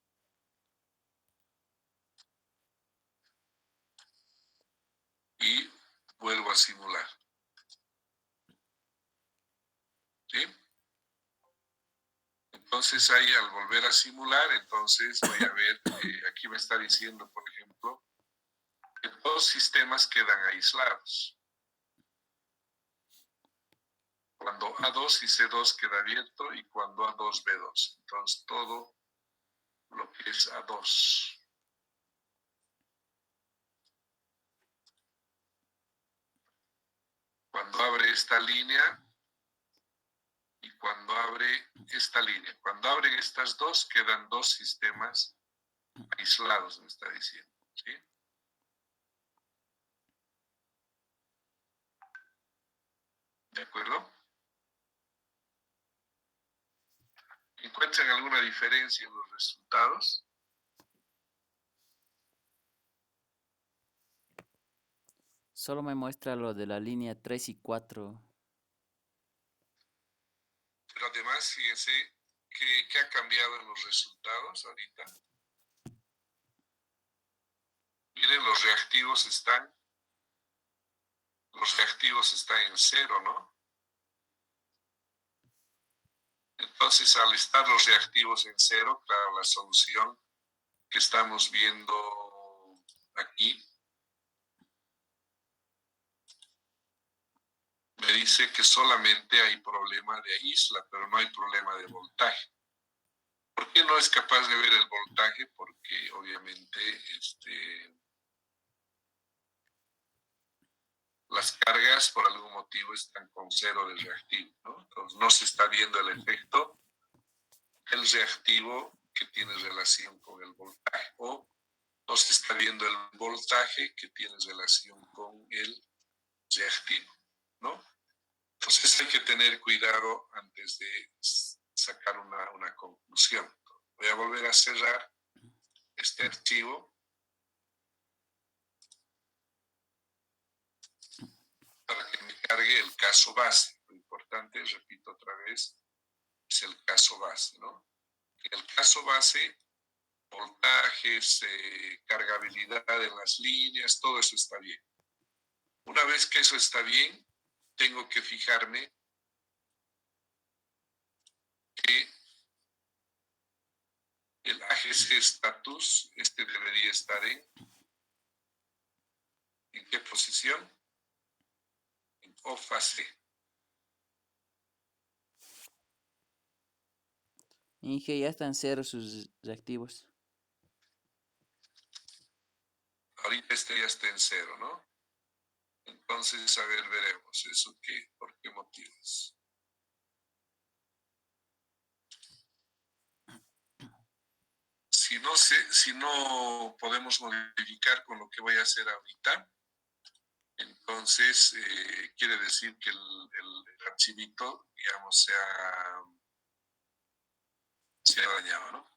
Y vuelvo a simular. ¿Sí? Entonces ahí al volver a simular, entonces voy a ver, aquí me está diciendo, por ejemplo, que dos sistemas quedan aislados. Cuando A2 y C2 queda abierto y cuando A2, B2. Entonces todo lo que es A2. Cuando abre esta línea y cuando abre esta línea. Cuando abren estas dos, quedan dos sistemas aislados, me está diciendo, ¿sí? acuerdo? ¿Encuentran alguna diferencia en los resultados? Solo me muestra lo de la línea 3 y 4. Pero además, fíjense que ha cambiado en los resultados ahorita. Miren, los reactivos están en 0, ¿no? Entonces, al estar los reactivos en 0, claro, la solución que estamos viendo aquí me dice que solamente hay problema de isla, pero no hay problema de voltaje. ¿Por qué no es capaz de ver el voltaje? Porque obviamente las cargas por algún motivo están con 0 del reactivo, ¿no? Entonces no se está viendo el efecto del reactivo que tiene relación con el voltaje, o no se está viendo el voltaje que tiene relación con el reactivo, ¿no? Entonces hay que tener cuidado antes de sacar una conclusión. Voy a volver a cerrar este archivo para que me cargue el caso base. Lo importante, repito otra vez, es el caso base, ¿no? En el caso base, voltajes, cargabilidad en las líneas, todo eso está bien. Una vez que eso está bien, tengo que fijarme que el AGC status, debería estar ¿en qué posición? En O fase. Inge, ya están 0 sus reactivos. Ahorita ya está en 0, ¿no? Entonces, a ver, veremos eso por qué motivos. Si no podemos modificar con lo que voy a hacer ahorita, entonces quiere decir que el archivito, digamos, se ha dañado, ¿no?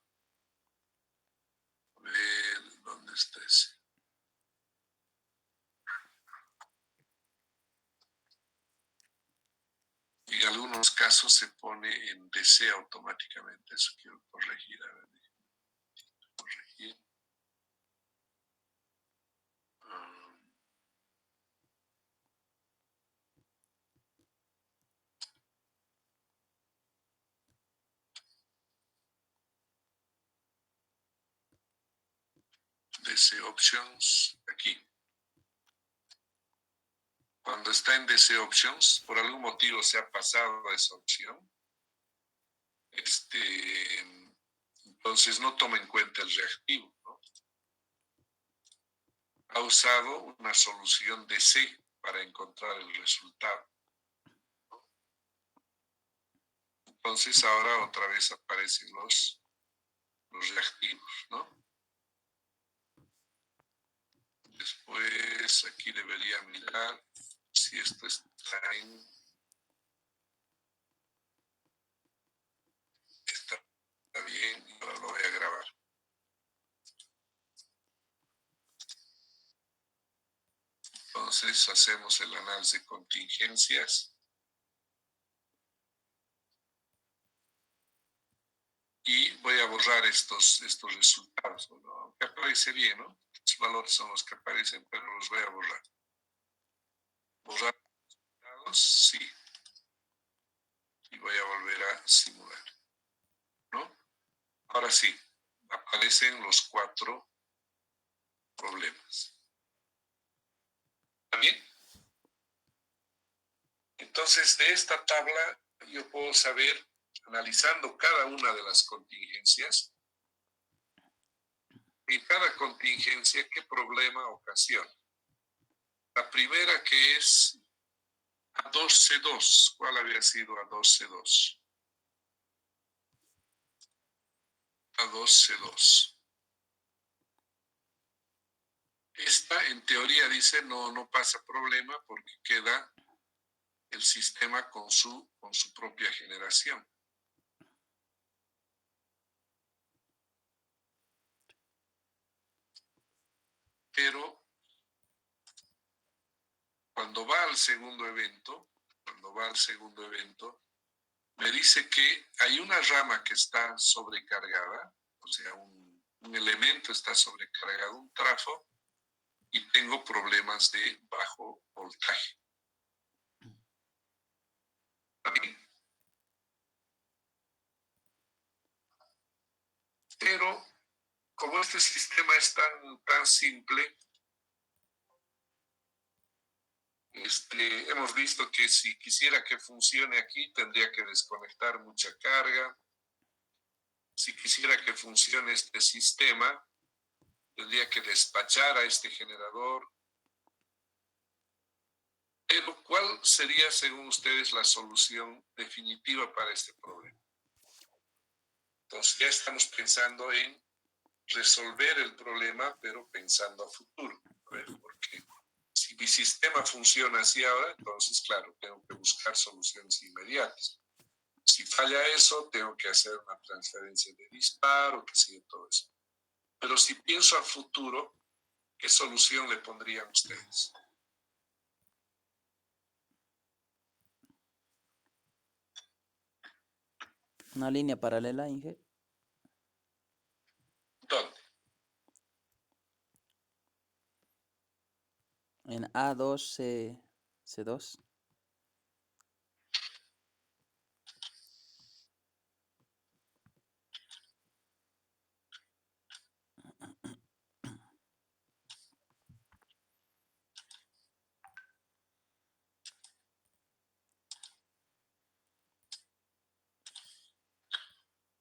A ver, ¿dónde está ese? En algunos casos se pone en DC automáticamente, eso quiero corregir, a ver, corregir. DC Options, aquí. Cuando está en DC Options, por algún motivo se ha pasado a esa opción, entonces no toma en cuenta el reactivo, ¿no? Ha usado una solución DC para encontrar el resultado, ¿no? Entonces ahora otra vez aparecen los reactivos, ¿no? Después aquí debería mirar si esto está bien, y ahora lo voy a grabar. Entonces hacemos el análisis de contingencias y voy a borrar estos resultados, ¿no? Aunque aparece bien, ¿no? Los valores son los que aparecen, pero los voy a borrar. Borrar resultados, sí. Y voy a volver a simular, ¿no? Ahora sí, aparecen los 4 problemas. ¿Está bien? Entonces, de esta tabla yo puedo saber, analizando cada una de las contingencias, en cada contingencia, ¿qué problema ocasiona? La primera, que es A2C2. ¿Cuál había sido A2C2? A2C2. Esta, en teoría, dice no pasa problema porque queda el sistema con su propia generación. Pero cuando va al segundo evento, me dice que hay una rama que está sobrecargada, o sea, un elemento está sobrecargado, un trafo, y tengo problemas de bajo voltaje. ¿Está bien? Pero como este sistema es tan simple, hemos visto que si quisiera que funcione aquí, tendría que desconectar mucha carga. Si quisiera que funcione este sistema, tendría que despachar a este generador. Pero, ¿cuál sería, según ustedes, la solución definitiva para este problema? Entonces, ya estamos pensando en resolver el problema, pero pensando a futuro. A ver, porque si mi sistema funciona así ahora, entonces, claro, tengo que buscar soluciones inmediatas. Si falla eso, tengo que hacer una transferencia de disparo, qué sé yo, todo eso. Pero si pienso a futuro, ¿qué solución le pondrían ustedes? Una línea paralela, Inge. ¿Dónde? En A2, C2.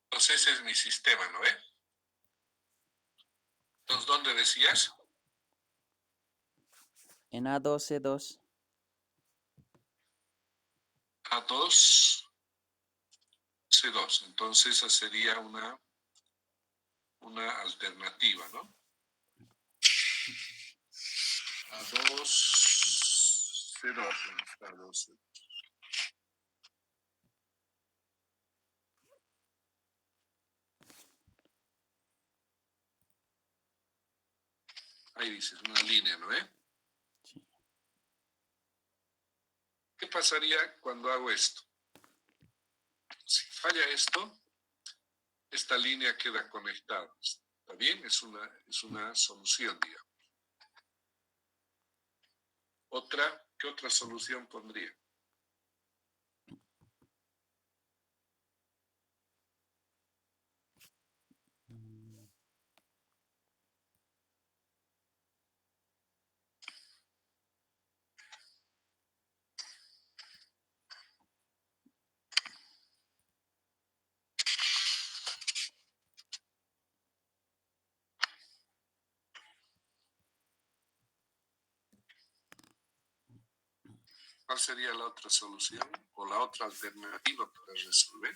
Entonces ese es mi sistema, ¿no ve? Entonces, ¿dónde decías? En A2, C2. A2, C2. Entonces esa sería una alternativa, ¿no? A2, C2. A2, C2. Ahí dices, una línea, ¿no ve? Sí. ¿Qué pasaría cuando hago esto? Si falla esto, esta línea queda conectada. ¿Está bien? Es una solución, digamos. ¿Qué otra solución pondría? ¿Cuál sería la otra solución o la otra alternativa para resolver?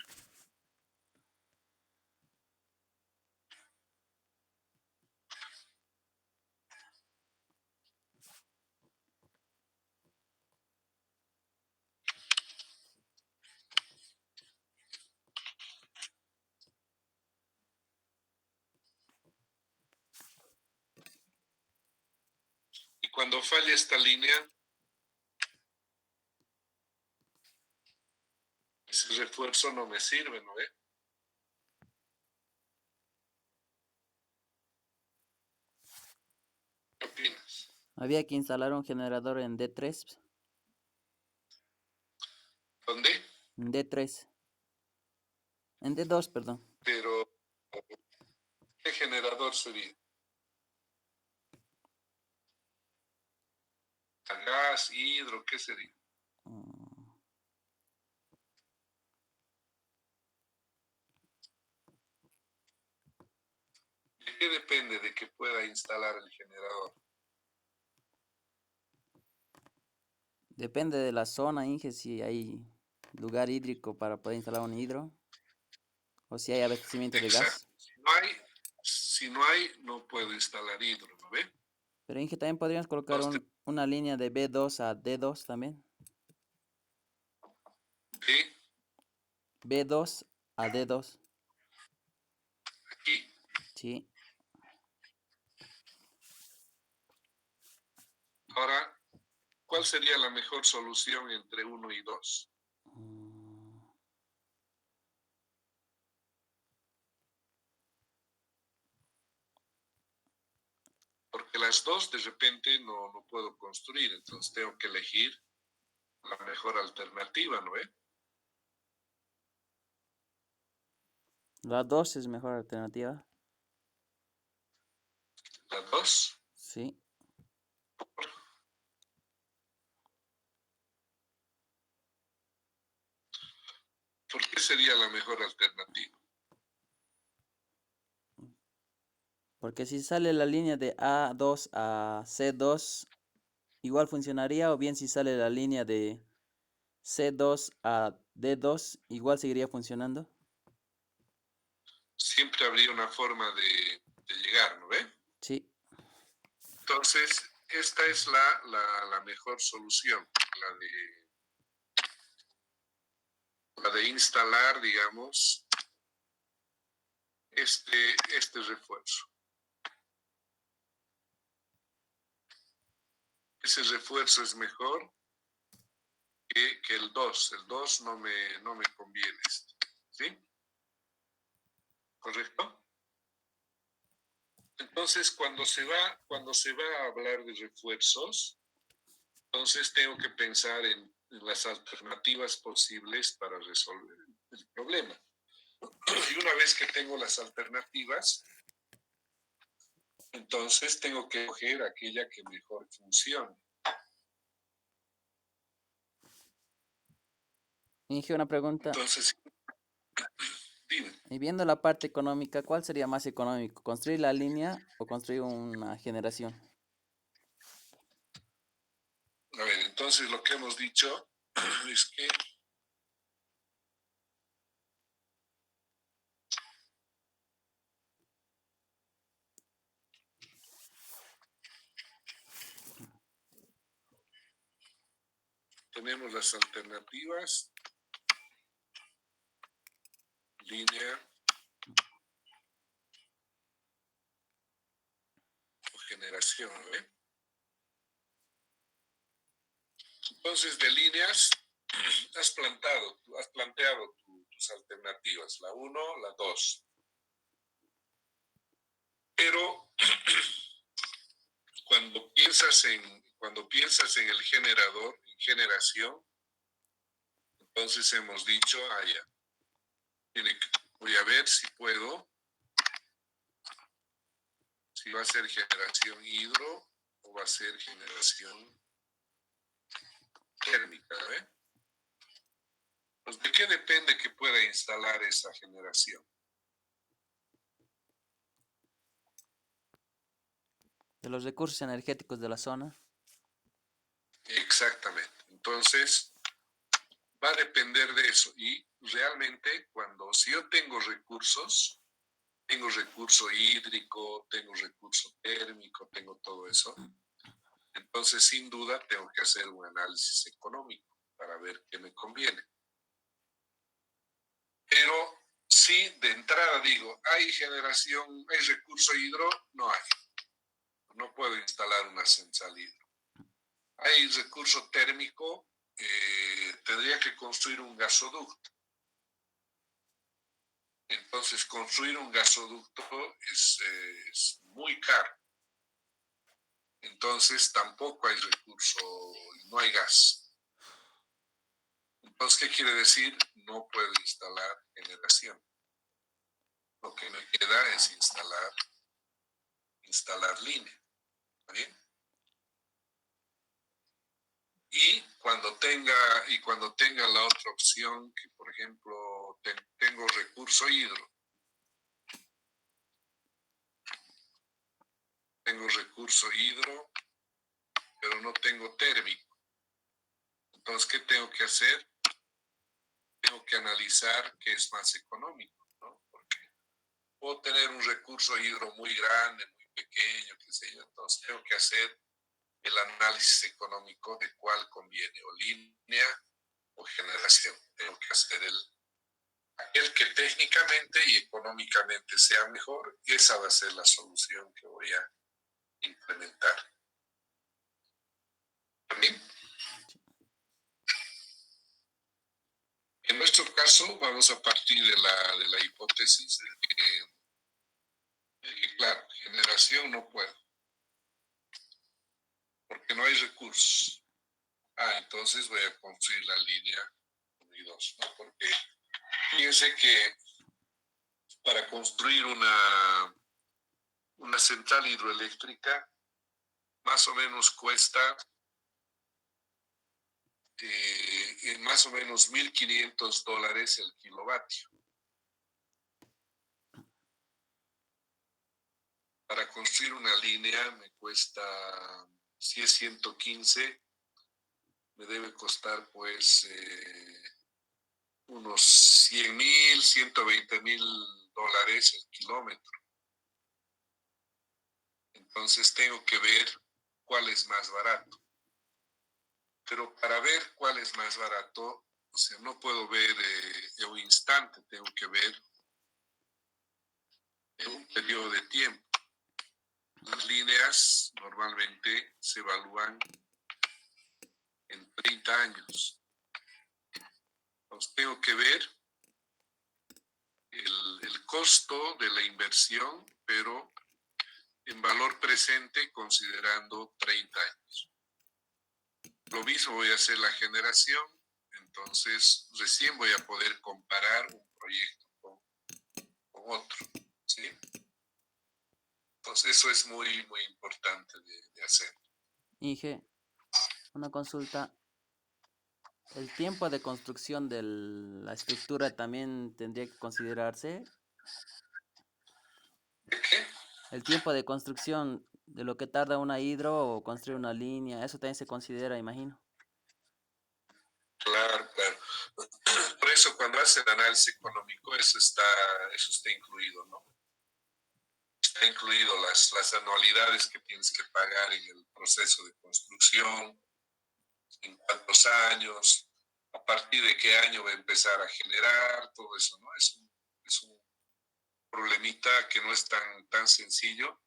Y cuando falla esta línea, ese refuerzo no me sirve, ¿no ve? ¿Qué opinas? Había que instalar un generador en D3. ¿Dónde? En D3. En D2, perdón. Pero, ¿qué generador sería? ¿A gas, hidro, qué sería? Mm, ¿De qué depende de que pueda instalar el generador? Depende de la zona, Inge, si hay lugar hídrico para poder instalar un hidro. O si hay abastecimiento de Exacto. gas. Si no hay, no puedo instalar hidro, ¿no ve? Pero Inge, también podríamos colocar Entonces, una línea de B2 a D2 también. de B2 a D2. aquí. Sí. Ahora, ¿cuál sería la mejor solución entre 1 y 2? Mm, Porque las dos de repente no puedo construir, entonces tengo que elegir la mejor alternativa, ¿no ve? La 2 es mejor alternativa. La 2. Sí. ¿Por qué sería la mejor alternativa? Porque si sale la línea de A2 a C2, igual funcionaría, o bien si sale la línea de C2 a D2, igual seguiría funcionando. Siempre habría una forma de llegar, ¿no ve? Sí. Entonces, esta es la mejor solución, la de instalar, digamos, este refuerzo. Ese refuerzo es mejor que el 2. El 2 no me conviene. ¿Sí? ¿Correcto? Entonces, cuando se va a hablar de refuerzos, entonces tengo que pensar en las alternativas posibles para resolver el problema. Y una vez que tengo las alternativas, entonces tengo que coger aquella que mejor funcione. Inge, una pregunta. Entonces, dime. Y viendo la parte económica, ¿cuál sería más económico? ¿Construir la línea o construir una generación? A ver, entonces lo que hemos dicho es que tenemos las alternativas, línea o generación, ¿eh? Entonces, de líneas, has planteado tus alternativas, la 1, la 2. Pero cuando piensas en el generador, en generación, entonces hemos dicho, ya, voy a ver si puedo, si va a ser generación hidro o va a ser generación térmica, ¿eh? Pues, ¿de qué depende que pueda instalar esa generación? De los recursos energéticos de la zona. Exactamente. Entonces, va a depender de eso. Y realmente, si yo tengo recurso hídrico, tengo recurso térmico, tengo todo eso, entonces sin duda tengo que hacer un análisis económico para ver qué me conviene. Pero si de entrada digo, hay recurso hidro, no hay. No puedo instalar una central hidro. Hay recurso térmico, tendría que construir un gasoducto. Entonces, construir un gasoducto es muy caro. Entonces, tampoco hay recurso, no hay gas. Entonces, ¿qué quiere decir? No puedo instalar generación. Lo que me queda es instalar línea. ¿Está bien? Y cuando tenga la otra opción, que por ejemplo tengo recurso hidro, pero no tengo térmico. Entonces, ¿qué tengo que hacer? Tengo que analizar qué es más económico, ¿no? Porque puedo tener un recurso hidro muy grande, muy pequeño, qué sé yo. Entonces, tengo que hacer el análisis económico de cuál conviene, o línea o generación. Tengo que hacer aquel que técnicamente y económicamente sea mejor, y esa va a ser la solución que voy a implementar. ¿También? En nuestro caso, vamos a partir de la hipótesis de que, claro, generación no puedo, porque no hay recursos. Entonces voy a construir la línea 1 y 2, ¿no? Porque fíjense que para construir una central hidroeléctrica, más o menos cuesta más o menos $1,500 el kilovatio. Para construir una línea me cuesta, si es 115, me debe costar pues unos $100,000, $120,000 el kilómetro. Entonces tengo que ver cuál es más barato. Pero para ver cuál es más barato, o sea, no puedo ver en un instante, tengo que ver en un periodo de tiempo. Las líneas normalmente se evalúan en 30 años. Entonces tengo que ver el costo de la inversión, pero en valor presente considerando 30 años. Lo mismo voy a hacer la generación, entonces recién voy a poder comparar un proyecto con otro, ¿sí? Entonces eso es muy, muy importante de hacer. Inge, una consulta. ¿El tiempo de construcción de la estructura también tendría que considerarse? ¿De qué? El tiempo de construcción de lo que tarda una hidro o construir una línea, eso también se considera, imagino. Claro, claro. Por eso cuando hace el análisis económico, eso está incluido, ¿no? Está incluido las anualidades que tienes que pagar en el proceso de construcción, en cuántos años, a partir de qué año va a empezar a generar, todo eso, ¿no? Es un problemita que no es tan sencillo,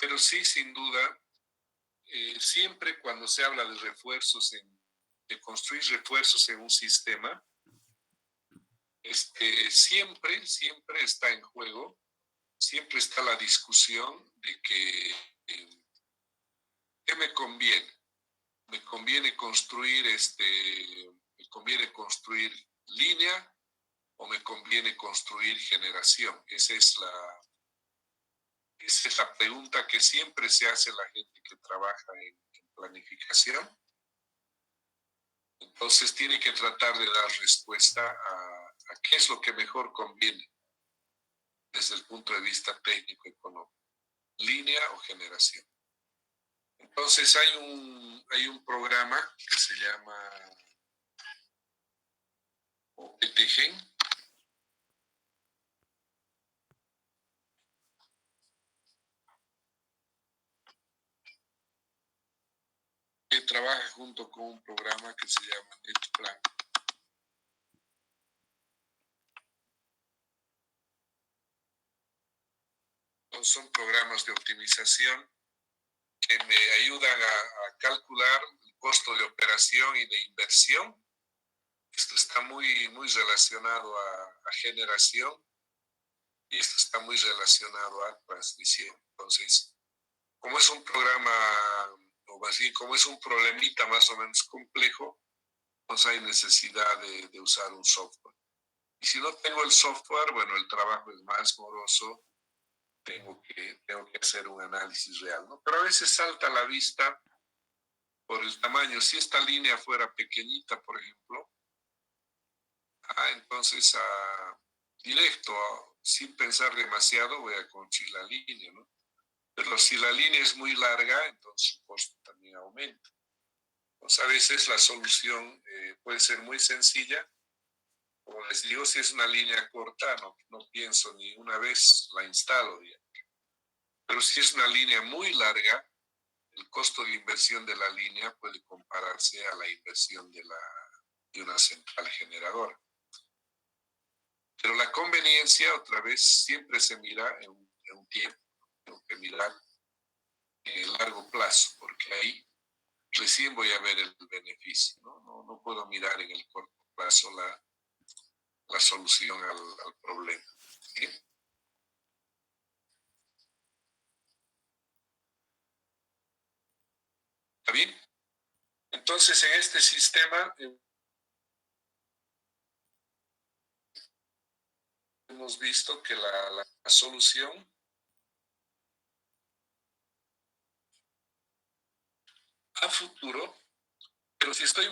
pero sí, sin duda, siempre cuando se habla de refuerzos, de construir refuerzos en un sistema, siempre está en juego, siempre está la discusión de que ¿qué me conviene? ¿Me conviene construir línea o me conviene construir generación? Esa es la pregunta que siempre se hace la gente que trabaja en planificación. Entonces tiene que tratar de dar respuesta a qué es lo que mejor conviene desde el punto de vista técnico-económico, línea o generación. Entonces hay un programa que se llama OPTGen, que trabaja junto con un programa que se llama NetPlan. Son programas de optimización que me ayudan a calcular el costo de operación y de inversión. Esto está muy, muy relacionado a generación y esto está muy relacionado a transmisión. Entonces, como es un programa, o más bien como es un problemita más o menos complejo, pues hay necesidad de usar un software. Y si no tengo el software, bueno, el trabajo es más moroso, tengo que hacer un análisis real, ¿no? Pero a veces salta a la vista por el tamaño. Si esta línea fuera pequeñita, por ejemplo, entonces directo, sin pensar demasiado, voy a construir la línea, ¿no? Pero si la línea es muy larga, entonces su costo también aumenta. Pues a veces la solución puede ser muy sencilla. Como les digo, si es una línea corta, no pienso ni una vez, la instalo ya. Pero si es una línea muy larga, el costo de inversión de la línea puede compararse a la inversión de y una central generadora. Pero la conveniencia, otra vez, siempre se mira en un tiempo. Tengo que mirar en el largo plazo, porque ahí recién voy a ver el beneficio. No puedo mirar en el corto plazo la solución al problema. ¿Sí? ¿Está bien? Entonces, en este sistema hemos visto que la solución a futuro, pero si estoy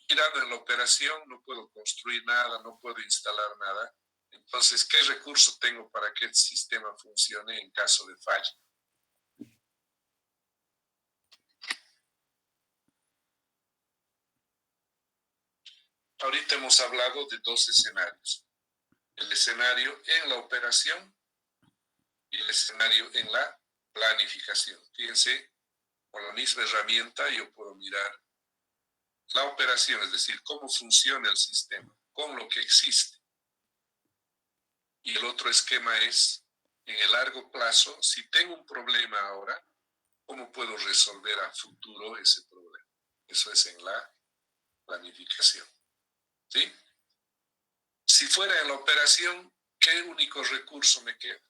mirando en la operación, no puedo construir nada, no puedo instalar nada. Entonces, ¿qué recurso tengo para que el sistema funcione en caso de falla? Ahorita hemos hablado de dos escenarios. El escenario en la operación y el escenario en la planificación. Fíjense, con la misma herramienta yo puedo mirar la operación, es decir, cómo funciona el sistema, con lo que existe. Y el otro esquema es, en el largo plazo, si tengo un problema ahora, ¿cómo puedo resolver a futuro ese problema? Eso es en la planificación. ¿Sí? Si fuera en la operación, ¿qué único recurso me queda?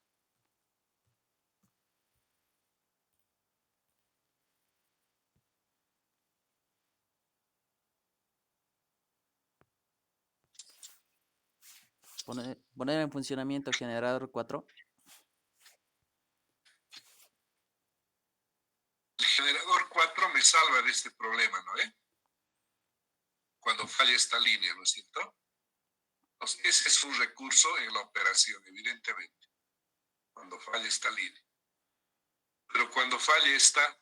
Poner en funcionamiento generador 4. El generador 4 me salva de este problema, ¿no? Cuando falla esta línea, ¿no es cierto? Entonces, ese es un recurso en la operación, evidentemente, cuando falla esta línea. Pero cuando falle esta,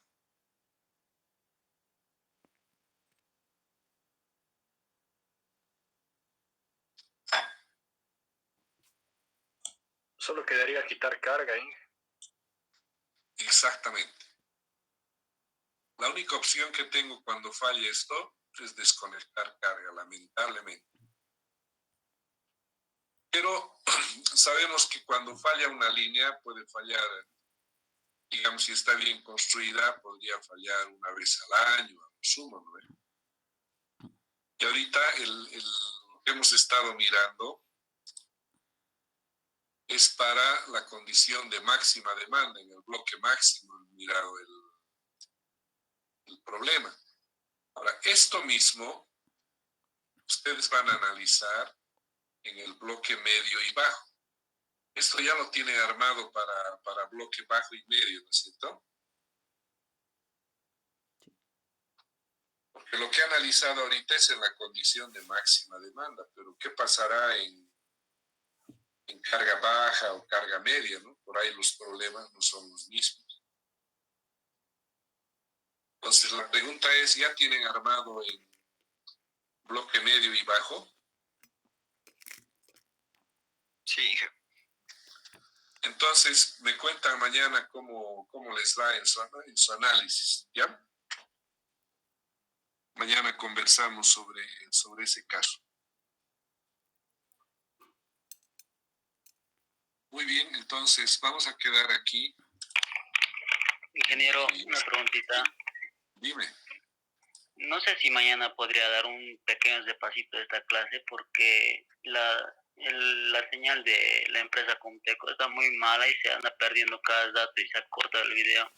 Solo quedaría quitar carga ahí. exactamente. La única opción que tengo cuando falle esto es desconectar carga, lamentablemente. Pero sabemos que cuando falla una línea puede fallar, digamos, si está bien construida, podría fallar una vez al año, a lo sumo, ¿no? Y ahorita lo que hemos estado mirando es para la condición de máxima demanda, en el bloque máximo, mirado el problema. Ahora, esto mismo ustedes van a analizar en el bloque medio y bajo. Esto ya lo tienen armado para bloque bajo y medio, ¿no es cierto? Porque lo que he analizado ahorita es en la condición de máxima demanda, pero ¿qué pasará en carga baja o carga media, ¿no? Por ahí los problemas no son los mismos. Entonces la pregunta es, ¿ya tienen armado en bloque medio y bajo? Sí, Inge. Entonces me cuentan mañana cómo les va en su análisis, ¿ya? Mañana conversamos sobre ese caso. Muy bien, entonces vamos a quedar aquí. Ingeniero, una preguntita. Dime. No sé si mañana podría dar un pequeño repasito de esta clase porque la señal de la empresa Comteco está muy mala y se anda perdiendo cada dato y se acorta el video.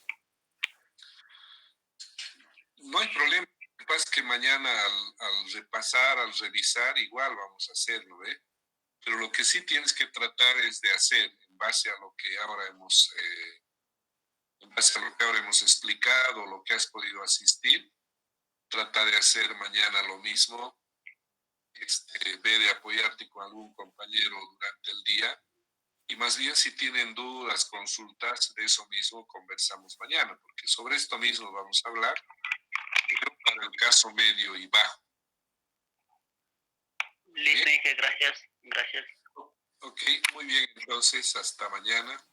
No hay problema. Lo que pasa es que mañana al repasar, al revisar, igual vamos a hacerlo, ¿eh? Pero lo que sí tienes que tratar es de hacer en base a lo que ahora hemos explicado, lo que has podido asistir, trata de hacer mañana lo mismo, ve de apoyarte con algún compañero durante el día y más bien si tienen dudas, consultas, de eso mismo conversamos mañana, porque sobre esto mismo vamos a hablar, pero para el caso medio y bajo. Listo, Inge, gracias. Ok, muy bien, entonces hasta mañana.